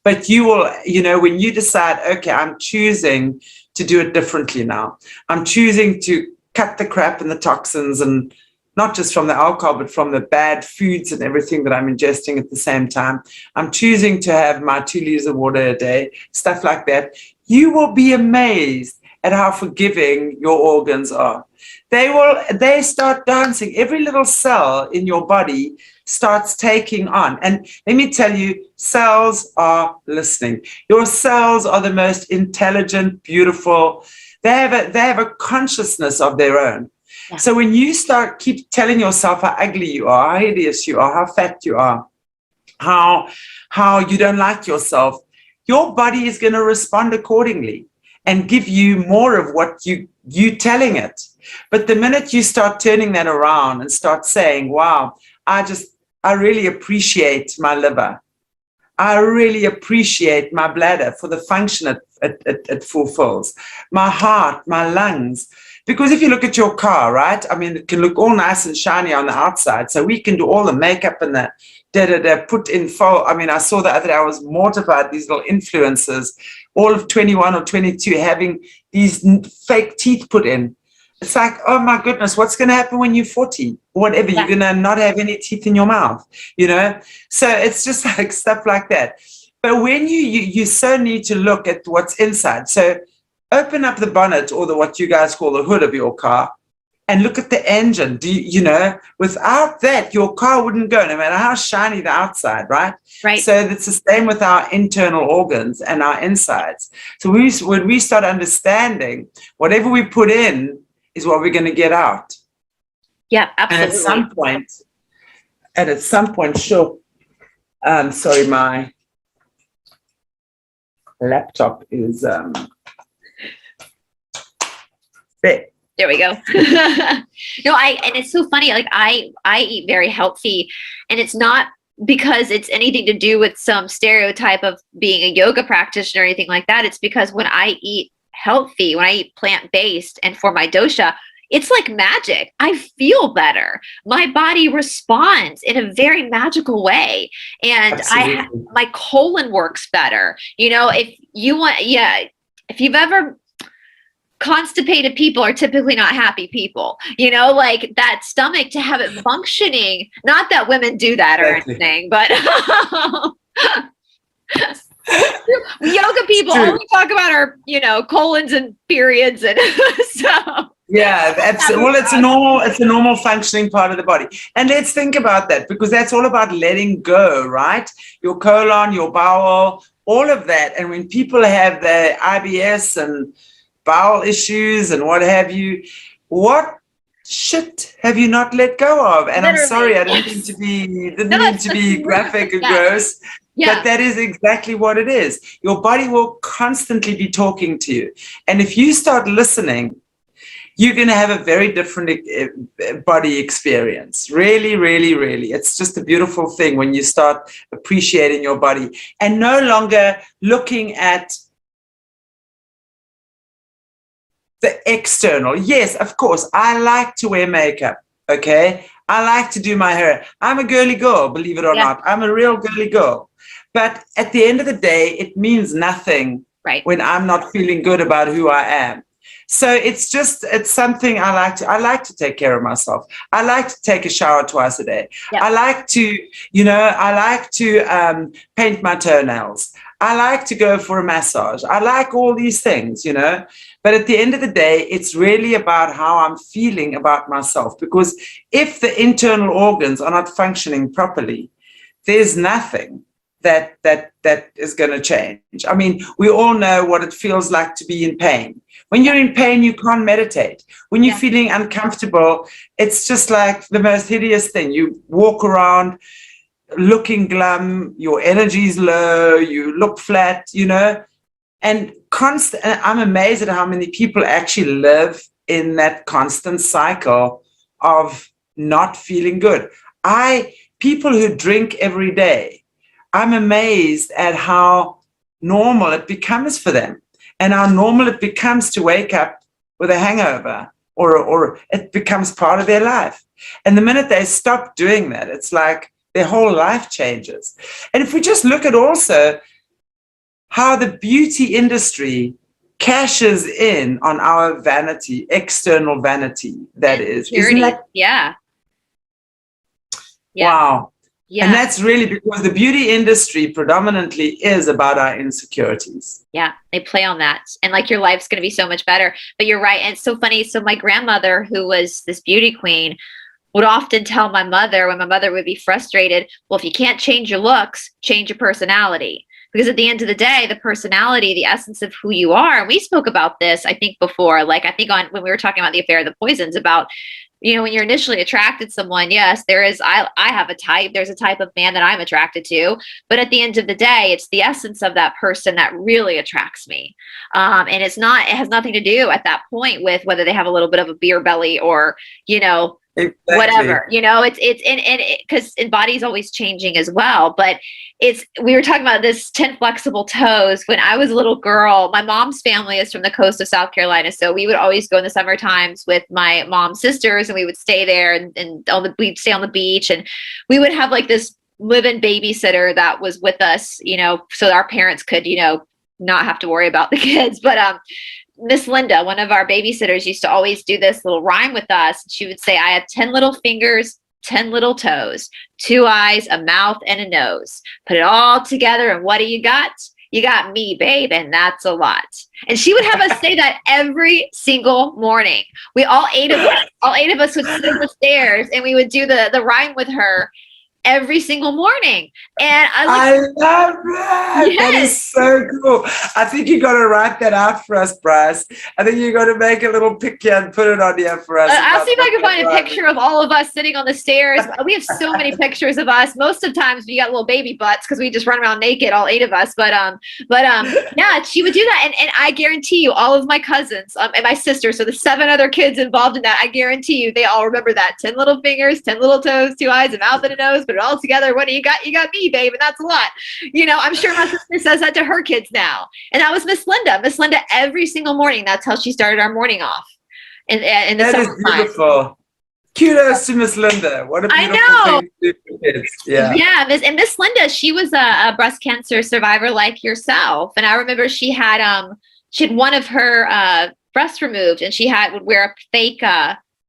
But you will, when you decide, okay, I'm choosing to do it differently now. I'm choosing to cut the crap and the toxins, and not just from the alcohol, but from the bad foods and everything that I'm ingesting at the same time. I'm choosing to have my 2 liters of water a day, stuff like that. You will be amazed at how forgiving your organs are. They start dancing. Every little cell in your body starts taking on. And let me tell you, cells are listening. Your cells are the most intelligent, beautiful. They have a consciousness of their own. Yeah. So when you keep telling yourself how ugly you are, how hideous you are, how fat you are, how you don't like yourself, your body is going to respond accordingly and give you more of what you telling it. But the minute you start turning that around and start saying, wow, I really appreciate my liver. I really appreciate my bladder for the function it fulfills, my heart, my lungs. Because if you look at your car, right, it can look all nice and shiny on the outside. So we can do all the makeup and the put in full. I saw the other day, I was mortified, these little influencers, all of 21 or 22, having these fake teeth put in. It's like, oh my goodness, what's going to happen when you're 40 or whatever? Yeah. You're going to not have any teeth in your mouth, So it's just like stuff like that. But when you so need to look at what's inside. So open up the bonnet, or what you guys call the hood of your car, and look at the engine. Without that, your car wouldn't go, no matter how shiny the outside, right? Right. So it's the same with our internal organs and our insides. So when we start understanding, whatever we put in is what we're going to get out. Yeah, absolutely. And at some point, sure. Sorry, my laptop is there we go. No, and it's so funny. Like I eat very healthy, and it's not because it's anything to do with some stereotype of being a yoga practitioner or anything like that. It's because when I eat healthy, when I eat plant-based and for my dosha, it's like magic. I feel better. My body responds in a very magical way. And my colon works better. You know, if you've ever constipated people are typically not happy people, you know, like that stomach to have it functioning, not that women do that or anything, but yoga people only talk about our, you know, colons and periods and so yeah, absolutely. Well, it's a normal functioning part of the body. And let's think about that, because that's all about letting go, right? Your colon, your bowel, all of that. And when people have the IBS and bowel issues and what have you, what shit have you not let go of? And literally, I'm sorry, I didn't mean to be graphic and gross. Yeah. But that is exactly what it is. Your body will constantly be talking to you. And if you start listening, you're going to have a very different body experience. Really, really, really. It's just a beautiful thing when you start appreciating your body and no longer looking at the external. Yes, of course, I like to wear makeup, okay? I like to do my hair. I'm a girly girl, believe it or not. I'm a real girly girl. But at the end of the day, it means nothing when I'm not feeling good about who I am. So it's something I like to take care of myself. I like to take a shower twice a day. Yeah. I like to paint my toenails. I like to go for a massage. I like all these things, you know. But at the end of the day, it's really about how I'm feeling about myself. Because if the internal organs are not functioning properly, there's nothing that is going to change. I mean, we all know what it feels like to be in pain. When you're in pain, you can't meditate. When you're feeling uncomfortable, it's just like the most hideous thing. You walk around looking glum, your energy's low, you look flat, you know. And I'm amazed at how many people actually live in that constant cycle of not feeling good. People who drink every day, I'm amazed at how normal it becomes for them and how normal it becomes to wake up with a hangover or it becomes part of their life. And the minute they stop doing that, it's like their whole life changes. And if we just look at also how the beauty industry cashes in on our vanity, external vanity, that is. Isn't that? Yeah. Wow. Yeah. And that's really because the beauty industry predominantly is about our insecurities. Yeah, they play on that. And like your life's going to be so much better. But you're right. And it's so funny. So my grandmother, who was this beauty queen, would often tell my mother when my mother would be frustrated, well, if you can't change your looks, change your personality. Because at the end of the day, the personality, the essence of who you are, and we spoke about this, I think, before, like I think when we were talking about the affair of the poisons, about, you know, when you're initially attracted to someone, yes, there is, I have a type, there's a type of man that I'm attracted to, but at the end of the day, it's the essence of that person that really attracts me. And it has nothing to do at that point with whether they have a little bit of a beer belly or, you know, exactly. Whatever, you know, because body's always changing as well. But we were talking about this 10 flexible toes. When I was a little girl, my mom's family is from the coast of South Carolina. So we would always go in the summer times with my mom's sisters and we would stay there and we'd stay on the beach and we would have like this live-in babysitter that was with us, you know, so our parents could, you know, not have to worry about the kids. But, Miss Linda, one of our babysitters, used to always do this little rhyme with us. She would say, I have 10 little fingers, 10 little toes, 2 eyes, a mouth, and a nose. Put it all together, and what do you got? You got me, babe, and that's a lot. And she would have us say that every single morning. We all eight of us would sit on the stairs, and we would do the rhyme with her every single morning. And I love that. Yes. That is so cool. I think you got to write that out for us, Brice. I think you got to make a little picture and put it on here for us. I'll see if I can find a picture of all of us sitting on the stairs. We have so many pictures of us. Most of the times we got little baby butts because we just run around naked, all 8 of us. But yeah, she would do that. And I guarantee you, all of my cousins and my sister, so the 7 other kids involved in that, I guarantee you, they all remember that. 10 little fingers, 10 little toes, 2 eyes, a mouth, and a nose. But it all together. What do you got? You got me, babe. And that's a lot. I'm sure my sister says that to her kids now. And that was Miss Linda. Miss Linda, every single morning, that's how she started our morning off. In the That is beautiful. Kudos to Miss Linda. What a beautiful thing to do for kids. Yeah. Yeah. Miss Linda, she was a breast cancer survivor like yourself. And I remember she had one of her breasts removed, and she would wear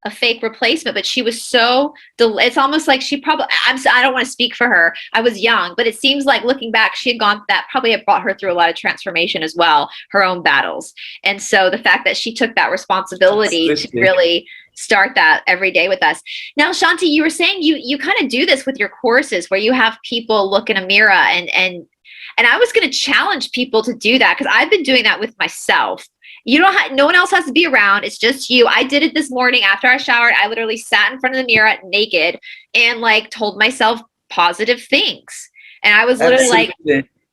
a fake replacement, but she was so it's almost like she probably, I don't want to speak for her. I was young, but it seems like looking back, she had gone, that probably had brought her through a lot of transformation as well, her own battles. And so the fact that she took that responsibility to really start that every day with us. Now, Chanti, you were saying you kind of do this with your courses where you have people look in a mirror and I was going to challenge people to do that, because I've been doing that with myself. No one else has to be around. It's just you. I did it this morning after I showered. I literally sat in front of the mirror naked and told myself positive things. And I was literally like,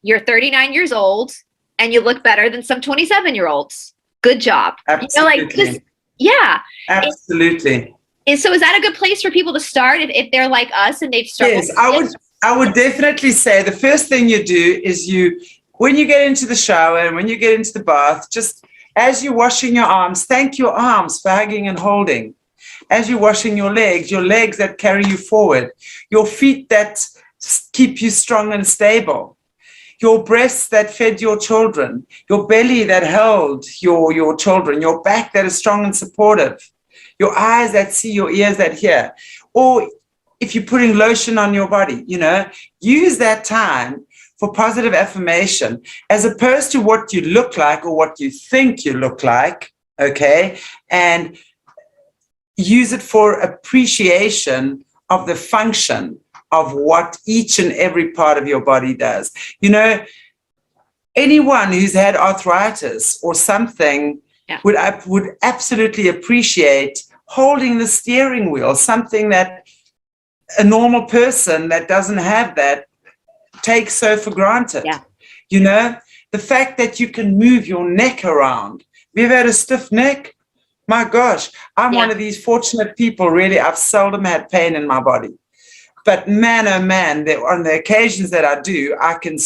you're 39 years old and you look better than some 27-year-olds. Good job. Absolutely. Yeah. Absolutely. And so is that a good place for people to start if they're like us and they've struggled? Yes, I would definitely say the first thing you do is when you get into the shower and when you get into the bath, just as you're washing your arms, thank your arms for hugging and holding. As you're washing your legs that carry you forward, your feet that keep you strong and stable, your breasts that fed your children, your belly that held your children, your back that is strong and supportive, your eyes that see, your ears that hear. Or if you're putting lotion on your body, use that time for positive affirmation, as opposed to what you look like or what you think you look like, okay? And use it for appreciation of the function of what each and every part of your body does. Anyone who's had arthritis or something would absolutely appreciate holding the steering wheel, something that a normal person that doesn't have that take so for granted. The fact that you can move your neck around. Have you ever had a stiff neck? My gosh, I'm one of these fortunate people, really. I've seldom had pain in my body. But man, oh man, on the occasions that I do, I can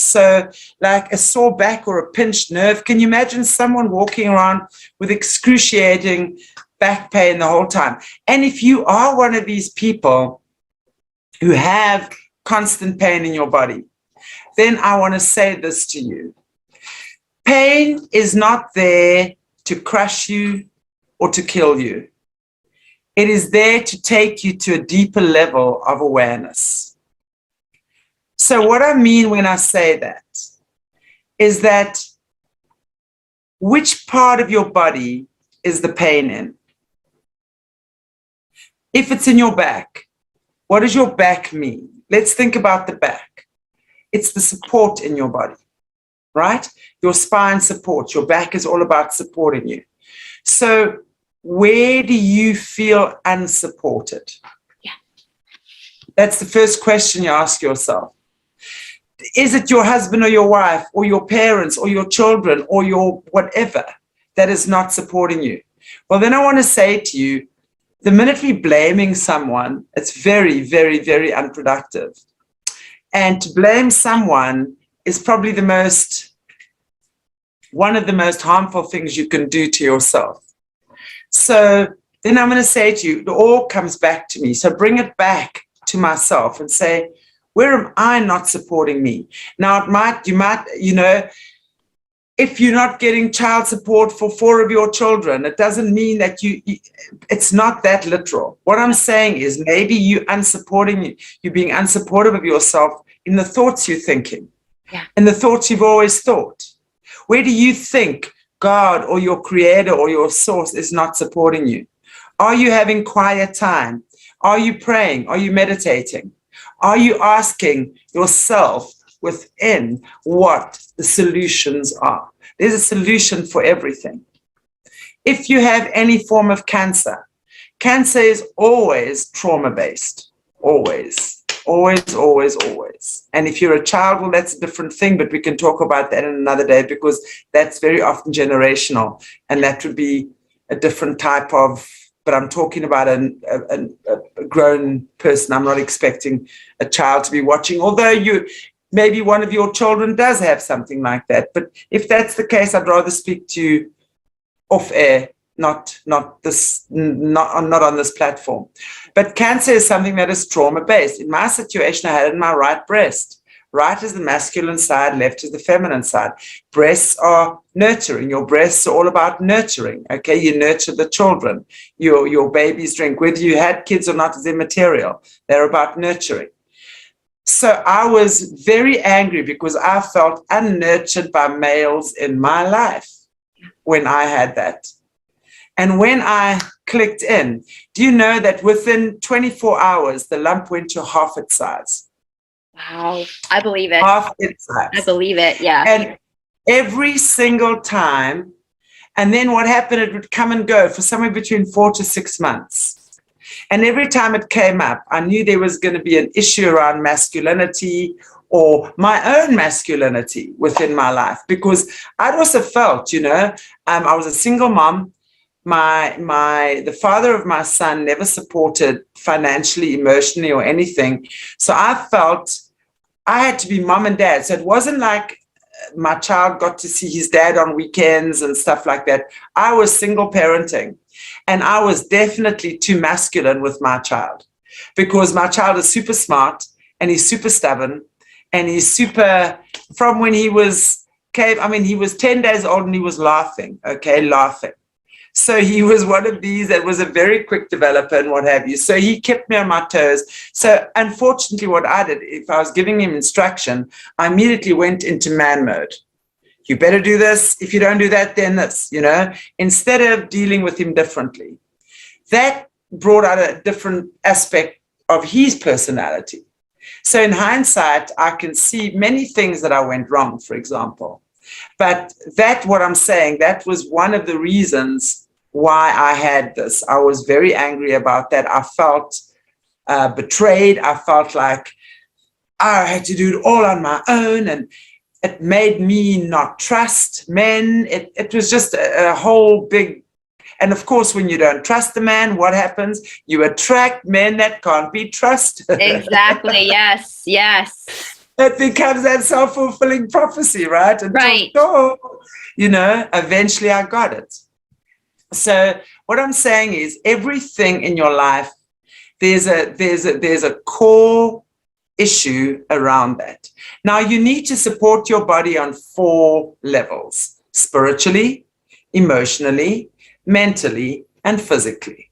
like a sore back or a pinched nerve. Can you imagine someone walking around with excruciating back pain the whole time? And if you are one of these people who have constant pain in your body, then I want to say this to you. Pain is not there to crush you or to kill you. It is there to take you to a deeper level of awareness. So what I mean when I say that is that which part of your body is the pain in? If it's in your back, what does your back mean? Let's think about the back. It's the support in your body, right? Your spine supports. Your back is all about supporting you. So where do you feel unsupported? Yeah. That's the first question you ask yourself. Is it your husband or your wife or your parents or your children or your whatever that is not supporting you? Well, then I want to say to you, the minute we're blaming someone, it's very, very, very unproductive. And to blame someone is probably one of the most harmful things you can do to yourself. So then I'm going to say to you, it all comes back to me. So bring it back to myself and say, where am I not supporting me? Now, you might, if you're not getting child support for 4 of your children, it doesn't mean that it's not that literal. What I'm saying is maybe you're being unsupportive of yourself in the thoughts you're thinking, in the thoughts you've always thought. Where do you think God or your creator or your source is not supporting you? Are you having quiet time? Are you praying? Are you meditating? Are you asking yourself within what the solutions are? There's a solution for everything. If you have any form of cancer, cancer is always trauma-based. Always, always, always, always. And if you're a child, well, that's a different thing, but we can talk about that in another day because that's very often generational. And that would be a different type of but I'm talking about a grown person. I'm not expecting a child to be watching, although maybe one of your children does have something like that. But if that's the case, I'd rather speak to you off air, not on this platform. But cancer is something that is trauma-based. In my situation, I had it in my right breast. Right is the masculine side, left is the feminine side. Breasts are nurturing. Your breasts are all about nurturing. Okay, you nurture the children. Your babies drink. Whether you had kids or not is immaterial. They're about nurturing. So I was very angry because I felt unnurtured by males in my life when I had that. And when I clicked in, do you know that within 24 hours, the lump went to half its size? Wow. I believe it. Half its size. I believe it. Yeah. And every single time, and then what happened, it would come and go for somewhere between 4 to 6 months. And every time it came up, I knew there was going to be an issue around masculinity or my own masculinity within my life, because I'd also felt, I was a single mom. The father of my son never supported financially, emotionally, or anything. So I felt I had to be mom and dad. So it wasn't like my child got to see his dad on weekends and stuff like that. I was single parenting, and I was definitely too masculine with my child, because my child is super smart and he's super stubborn and he's super, from when he was 10 days old and he was laughing. So he was one of these that was a very quick developer and what have you. So he kept me on my toes. So unfortunately, what I did, if I was giving him instruction, I immediately went into man mode. You better do this. If you don't do that, then this, instead of dealing with him differently. That brought out a different aspect of his personality. So in hindsight, I can see many things that I went wrong, for example. But what I'm saying, that was one of the reasons why I had this. I was very angry about that. I felt betrayed. I felt like I had to do it all on my own, and it made me not trust men. It was just a whole big, and of course, when you don't trust a man, what happens? You attract men that can't be trusted. Exactly. Yes. It becomes that self-fulfilling prophecy, right? Right. Eventually I got it. So what I'm saying is, everything in your life, there's a core issue around that. Now you need to support your body on 4 levels: spiritually, emotionally, mentally, and physically.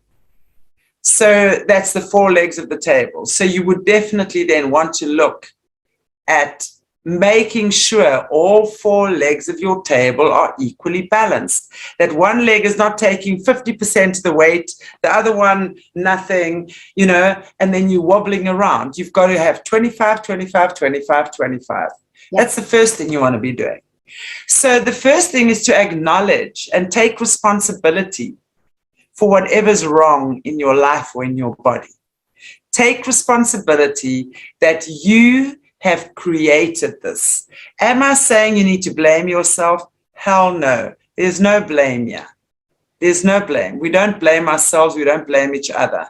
So that's the 4 legs of the table. So you would definitely then want to look at making sure all 4 legs of your table are equally balanced. That one leg is not taking 50% of the weight, the other one nothing, and then you're wobbling around. You've got to have 25, 25, 25, 25. Yep. That's the first thing you want to be doing. So the first thing is to acknowledge and take responsibility for whatever's wrong in your life or in your body. Take responsibility that you have created this. Am I saying you need to blame yourself? Hell no. There's no blame here. There's no blame. We don't blame ourselves. We don't blame each other.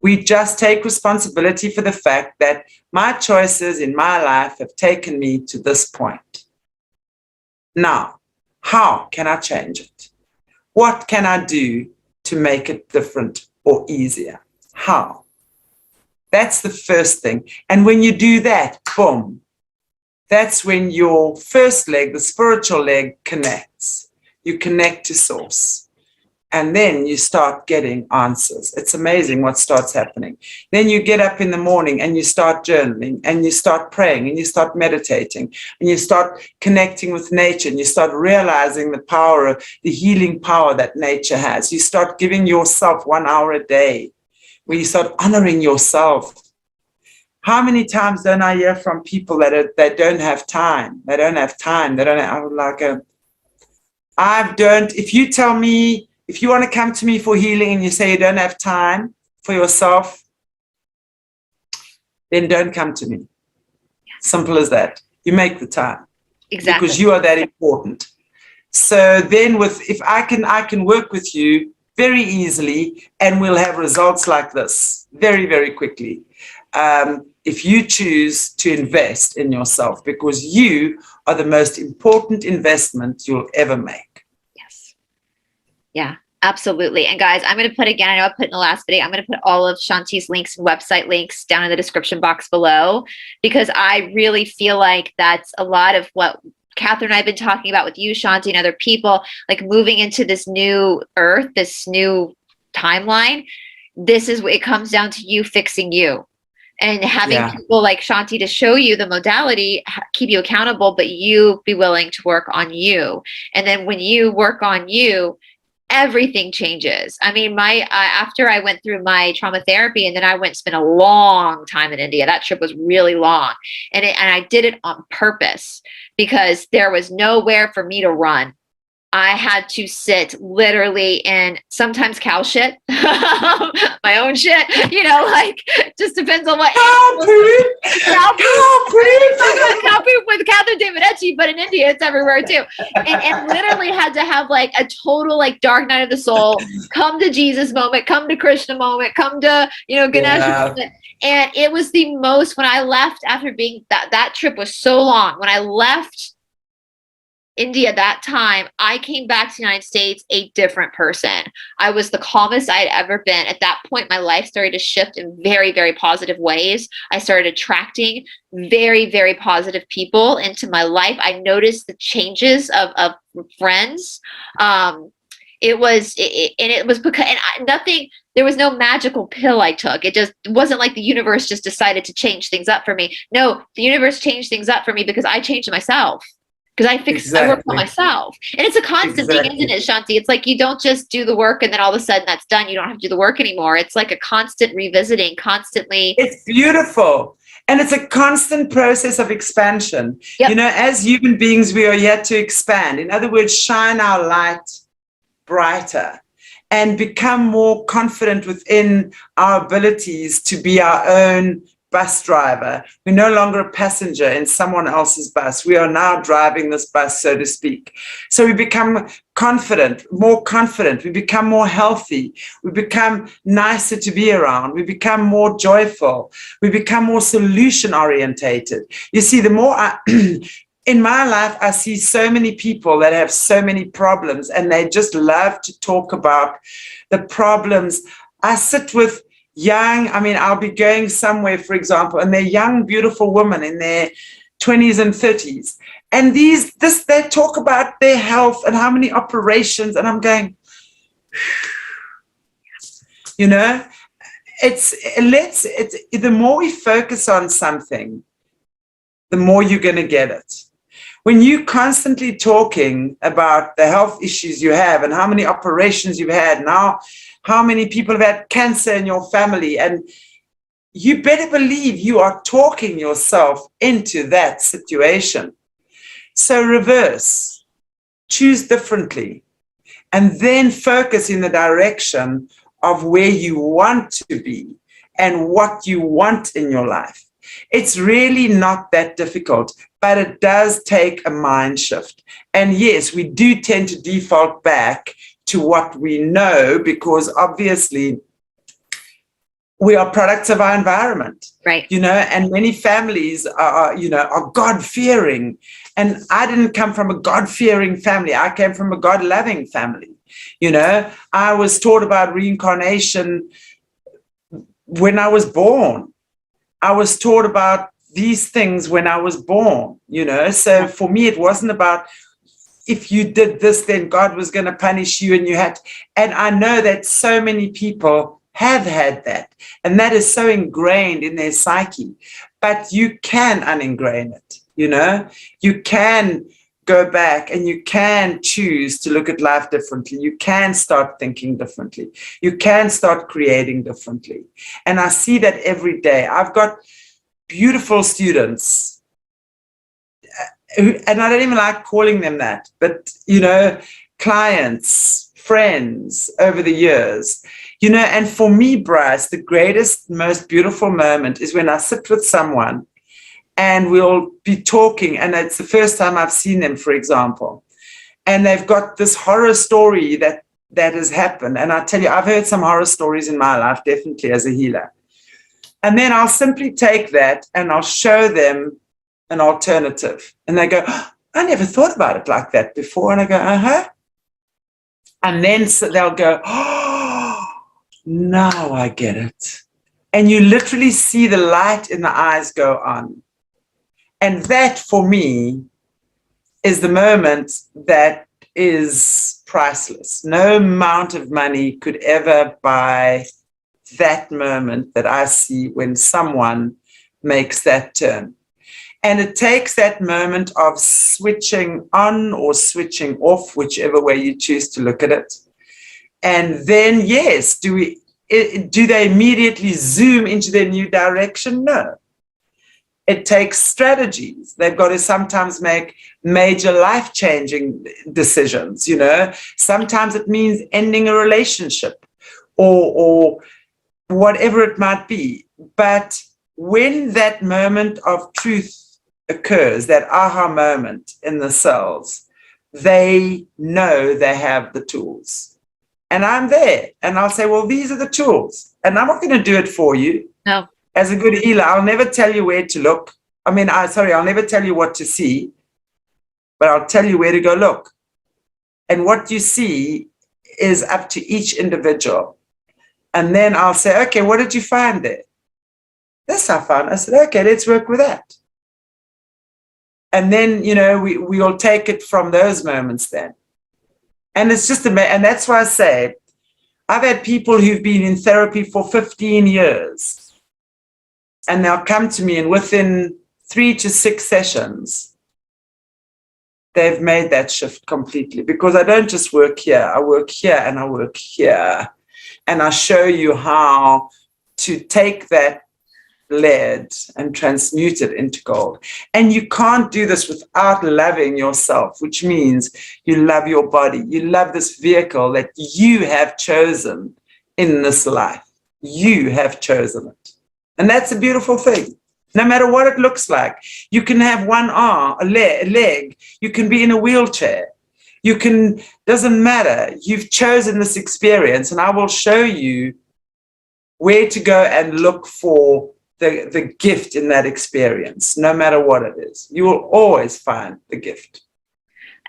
We just take responsibility for the fact that my choices in my life have taken me to this point. Now, how can I change it? What can I do to make it different or easier? How? That's the first thing. And when you do that, boom, that's when your first leg, the spiritual leg, connects. You connect to source. And then you start getting answers. It's amazing what starts happening. Then you get up in the morning and you start journaling and you start praying and you start meditating and you start connecting with nature and you start realizing the power of the healing power that nature has. You start giving yourself 1 hour a day where you start honoring yourself. How many times don't I hear from people that don't have time? They don't have time. They don't have, if you tell me, if you want to come to me for healing and you say you don't have time for yourself, then don't come to me. Simple as that. You make the time. Exactly. Because you are that important. So then if I can work with you very easily, and we'll have results like this very, very quickly. If you choose to invest in yourself, because you are the most important investment you'll ever make. Yes. Yeah, absolutely. And guys, I'm going to put, again, I know I put in the last video, I'm going to put all of Chanti's links and website links down in the description box below, because I really feel like that's a lot of what Catherine and I have been talking about with you, Chanti, and other people, like moving into this new earth, this new timeline. This is what it comes down to, you fixing you. And having people like Chanti to show you the modality, keep you accountable, but you be willing to work on you. And then when you work on you, everything changes. I mean, after I went through my trauma therapy, and then I went and spent a long time in India. That trip was really long, and I did it on purpose because there was nowhere for me to run. I had to sit literally in sometimes cow shit, my own shit, like just depends on what. Cow poop with Catherine Davidetti, but in India it's everywhere too. And literally had to have like a total like dark night of the soul, come to Jesus moment, come to Krishna moment, come to, Ganesh moment. And it was the most, when I left after being, that trip was so long. When I left India that time, I came back to the United States a different person. I was the calmest I had ever been. At that point, my life started to shift in very, very positive ways. I started attracting very, very positive people into my life. I noticed the changes of friends. It was because, there was no magical pill I took. It wasn't like the universe just decided to change things up for me. No, the universe changed things up for me because I changed myself. Because I work on myself. And it's a constant thing, isn't it, Chanti? It's like you don't just do the work and then all of a sudden that's done. You don't have to do the work anymore. It's like a constant revisiting, constantly. It's beautiful. And it's a constant process of expansion. Yep. As human beings, we are yet to expand. In other words, shine our light brighter and become more confident within our abilities to be our own bus driver. We're no longer a passenger in someone else's bus. We are now driving this bus, so to speak. So we become confident, more confident. We become more healthy. We become nicer to be around. We become more joyful. We become more solution orientated. You see, the more in my life, I see so many people that have so many problems, and they just love to talk about the problems. I sit with I'll be going somewhere, for example, and they're young, beautiful women in their 20s and 30s. And they talk about their health and how many operations, and I'm going, the more we focus on something, the more you're going to get it. When you're constantly talking about the health issues you have and how many operations you've had now, how many people have had cancer in your family, and you better believe you are talking yourself into that situation. So reverse, choose differently, and then focus in the direction of where you want to be and what you want in your life. It's really not that difficult, but it does take a mind shift. And yes, we do tend to default back to what we know, because obviously we are products of our environment, right? And many families are God-fearing. And I didn't come from a God-fearing family. I came from a God-loving family. I was taught about reincarnation when I was born. I was taught about these things when I was born, So for me, it wasn't about, if you did this, then God was going to punish you, and you had to. And I know that so many people have had that, and that is so ingrained in their psyche. But you can uningrain it, You can go back and you can choose to look at life differently. You can start thinking differently. You can start creating differently. And I see that every day. I've got beautiful students, and I don't even like calling them that, but, clients, friends over the years, and for me, Brice, the greatest, most beautiful moment is when I sit with someone and we'll be talking, and it's the first time I've seen them, for example, and they've got this horror story that that has happened. And I tell you, I've heard some horror stories in my life, definitely as a healer. And then I'll simply take that and I'll show them an alternative. And they go, oh, I never thought about it like that before. And I go, uh-huh. And then so they'll go, oh, now I get it. And you literally see the light in the eyes go on. And that, for me, is the moment that is priceless. No amount of money could ever buy that moment that I see when someone makes that turn. And it takes that moment of switching on or switching off, whichever way you choose to look at it. And then, yes, do they immediately zoom into their new direction? No. It takes strategies. They've got to sometimes make major life-changing decisions, you know. Sometimes it means ending a relationship or whatever it might be. But when that moment of truth occurs, that aha moment in the cells, they know they have the tools. And I'm there. And I'll say, well, these are the tools. And I'm not going to do it for you. No. As a good healer, I'll never tell you where to look. I'll never tell you what to see, but I'll tell you where to go look. And what you see is up to each individual. And then I'll say, okay, what did you find there? This I found. I said, okay, let's work with that. And then, you know, we'll take it from those moments then. And it's just amazing. And that's why I say, I've had people who've been in therapy for 15 years. And they'll come to me, and within 3 to 6 sessions, they've made that shift completely. Because I don't just work here. I work here and I work here. And I show you how to take that lead and transmute it into gold. And you can't do this without loving yourself, which means you love your body. You love this vehicle that you have chosen in this life. You have chosen it. And that's a beautiful thing. No matter what it looks like. You can have one arm, a leg. You can be in a wheelchair. Doesn't matter. You've chosen this experience, and I will show you where to go and look for the gift in that experience, no matter what it is. You will always find the gift.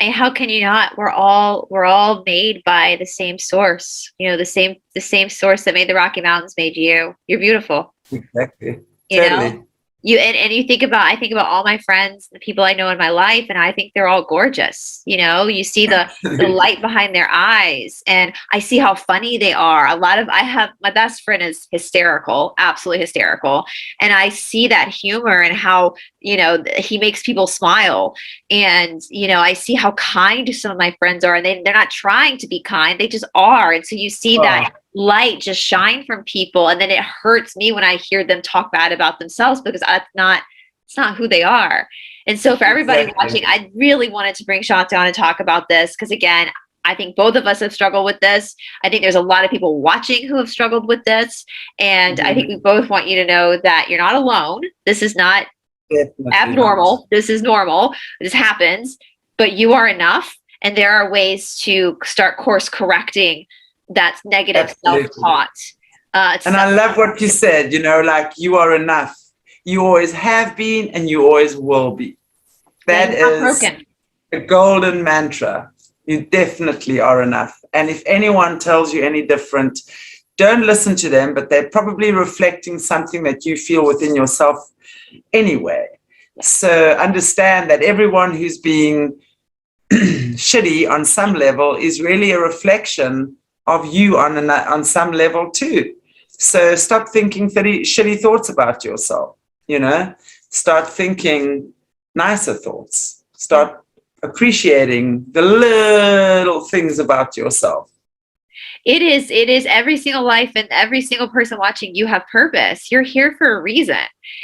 And how can you not? We're all made by the same source. You know, the same source that made the Rocky Mountains made you. You're beautiful. Exactly. You totally. know? I think about all my friends, the people I know in my life, and I think they're all gorgeous. You know, you see the light behind their eyes, and I see how funny they are. My best friend is hysterical, absolutely hysterical. And I see that humor and how, you know, he makes people smile. And, you know, I see how kind some of my friends are, and they're not trying to be kind. They just are. And so you see that light just shine from people, and then it hurts me when I hear them talk bad about themselves, because it's not who they are. And so for everybody watching, I really wanted to bring Chantelle on and talk about this, because again, I think both of us have struggled with this. I think there's a lot of people watching who have struggled with this, and I think we both want you to know that you're not alone. This is not abnormal. Not. This is normal. This happens, but you are enough, and there are ways to start course correcting that negative self-taught. And I love what you said, you know, like, you are enough. You always have been, and you always will be. That is a golden mantra. You definitely are enough. And if anyone tells you any different, don't listen to them, but they're probably reflecting something that you feel within yourself anyway. So understand that everyone who's being shitty on some level is really a reflection of you on some level too. So stop thinking shitty thoughts about yourself, you know. Start thinking nicer thoughts. Start appreciating the little things about yourself. It is every single life and every single person watching. You have purpose. You're here for a reason.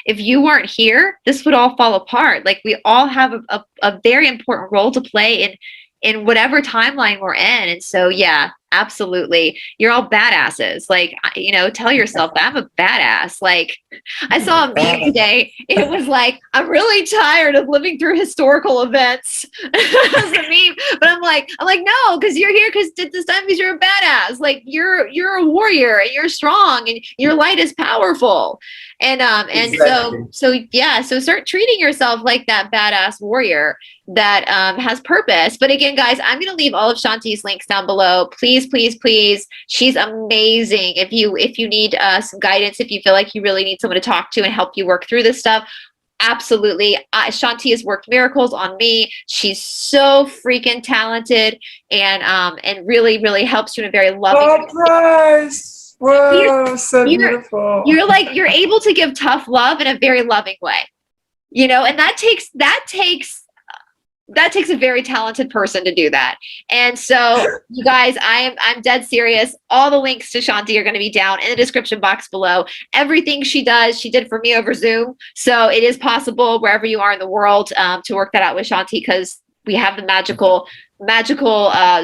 If you weren't here, this would all fall apart. Like, we all have a very important role to play in whatever timeline we're in. And so, yeah, Absolutely. You're all badasses. Like, tell yourself that I'm a badass. Like, I saw a meme today. It was like, I'm really tired of living through historical events. It was a meme. But I'm like, no, because you're here because this time because you're a badass. Like, you're a warrior and you're strong and your light is powerful. And Exactly. so start treating yourself like that badass warrior that has purpose. But again, guys, I'm going to leave all of Chanti's links down below. Please, please, please. She's amazing. If you need some guidance, if you feel like you really need someone to talk to and help you work through this stuff, absolutely. Chanti has worked miracles on me. She's so freaking talented and really, really helps you in a very loving way. Brice. Whoa, so beautiful. You're able to give tough love in a very loving way, and that takes a very talented person to do that. And so, you guys, I'm dead serious. All the links to Chanti are going to be down in the description box below. Everything she does, she did for me over Zoom. So it is possible wherever you are in the world to work that out with Chanti, because we have the magical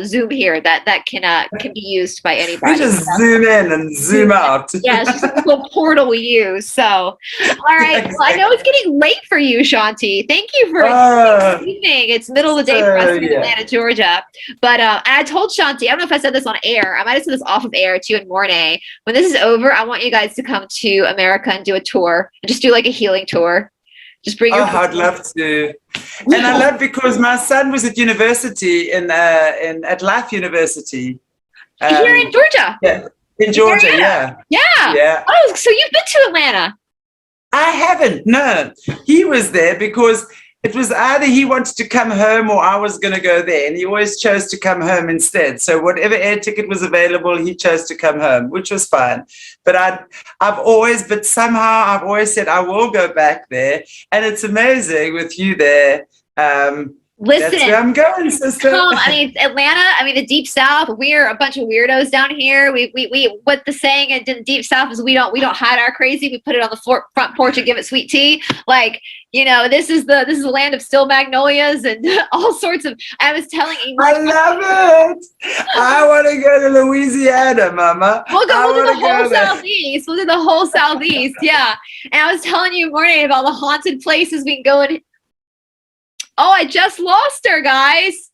Zoom here that can be used by anybody. We just zoom in and zoom out. Yeah, it's just a little portal we use. So, all right. Well, I know it's getting late for you, Chanti. Thank you for evening. It's middle of the day for us in Atlanta, Georgia. But I told Chanti, I don't know if I said this on air. I might have said this off of air to you and Mornay. When this is over, I want you guys to come to America and do a tour and just do like a healing tour. Just bring your I'd love to. And I love because my son was at university at Life University. Here in Georgia. Yeah. In Georgia, yeah. Oh, so you've been to Atlanta. I haven't, no. He was there because it was either he wanted to come home or I was going to go there. And he always chose to come home instead. So whatever air ticket was available, he chose to come home, which was fine. But somehow I've always said I will go back there. And it's amazing with you there. Listen, that's where I'm going, sister. Atlanta, the Deep South, we're a bunch of weirdos down here. We what the saying in the Deep South is we don't hide our crazy. We put it on the front porch and give it sweet tea. Like, this is the land of still magnolias and all sorts of. I was telling you, I love it. I want to go to Louisiana, Mama. We'll do the whole Southeast. We'll do the whole Southeast. Yeah. And I was telling you, Mornay, about the haunted places we can go in. Oh, I just lost her, guys.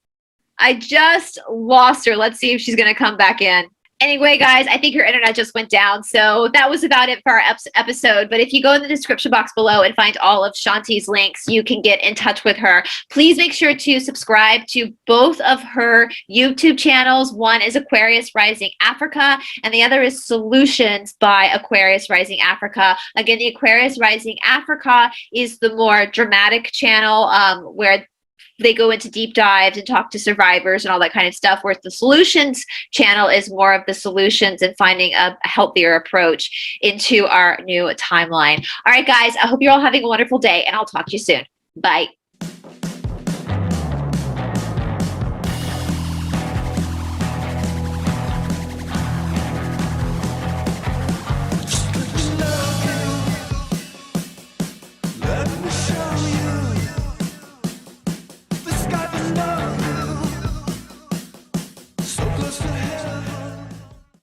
I just lost her. Let's see if she's going to come back in. Anyway, guys, I think your internet just went down. So that was about it for our episode. But if you go in the description box below and find all of Chanti's links, you can get in touch with her. Please make sure to subscribe to both of her YouTube channels. One is Aquarius Rising Africa, and the other is Solutions by Aquarius Rising Africa. Again, the Aquarius Rising Africa is the more dramatic channel where they go into deep dives and talk to survivors and all that kind of stuff, whereas the Solutions channel is more of the solutions and finding a healthier approach into our new timeline. All right, guys, I hope you're all having a wonderful day, and I'll talk to you soon. Bye.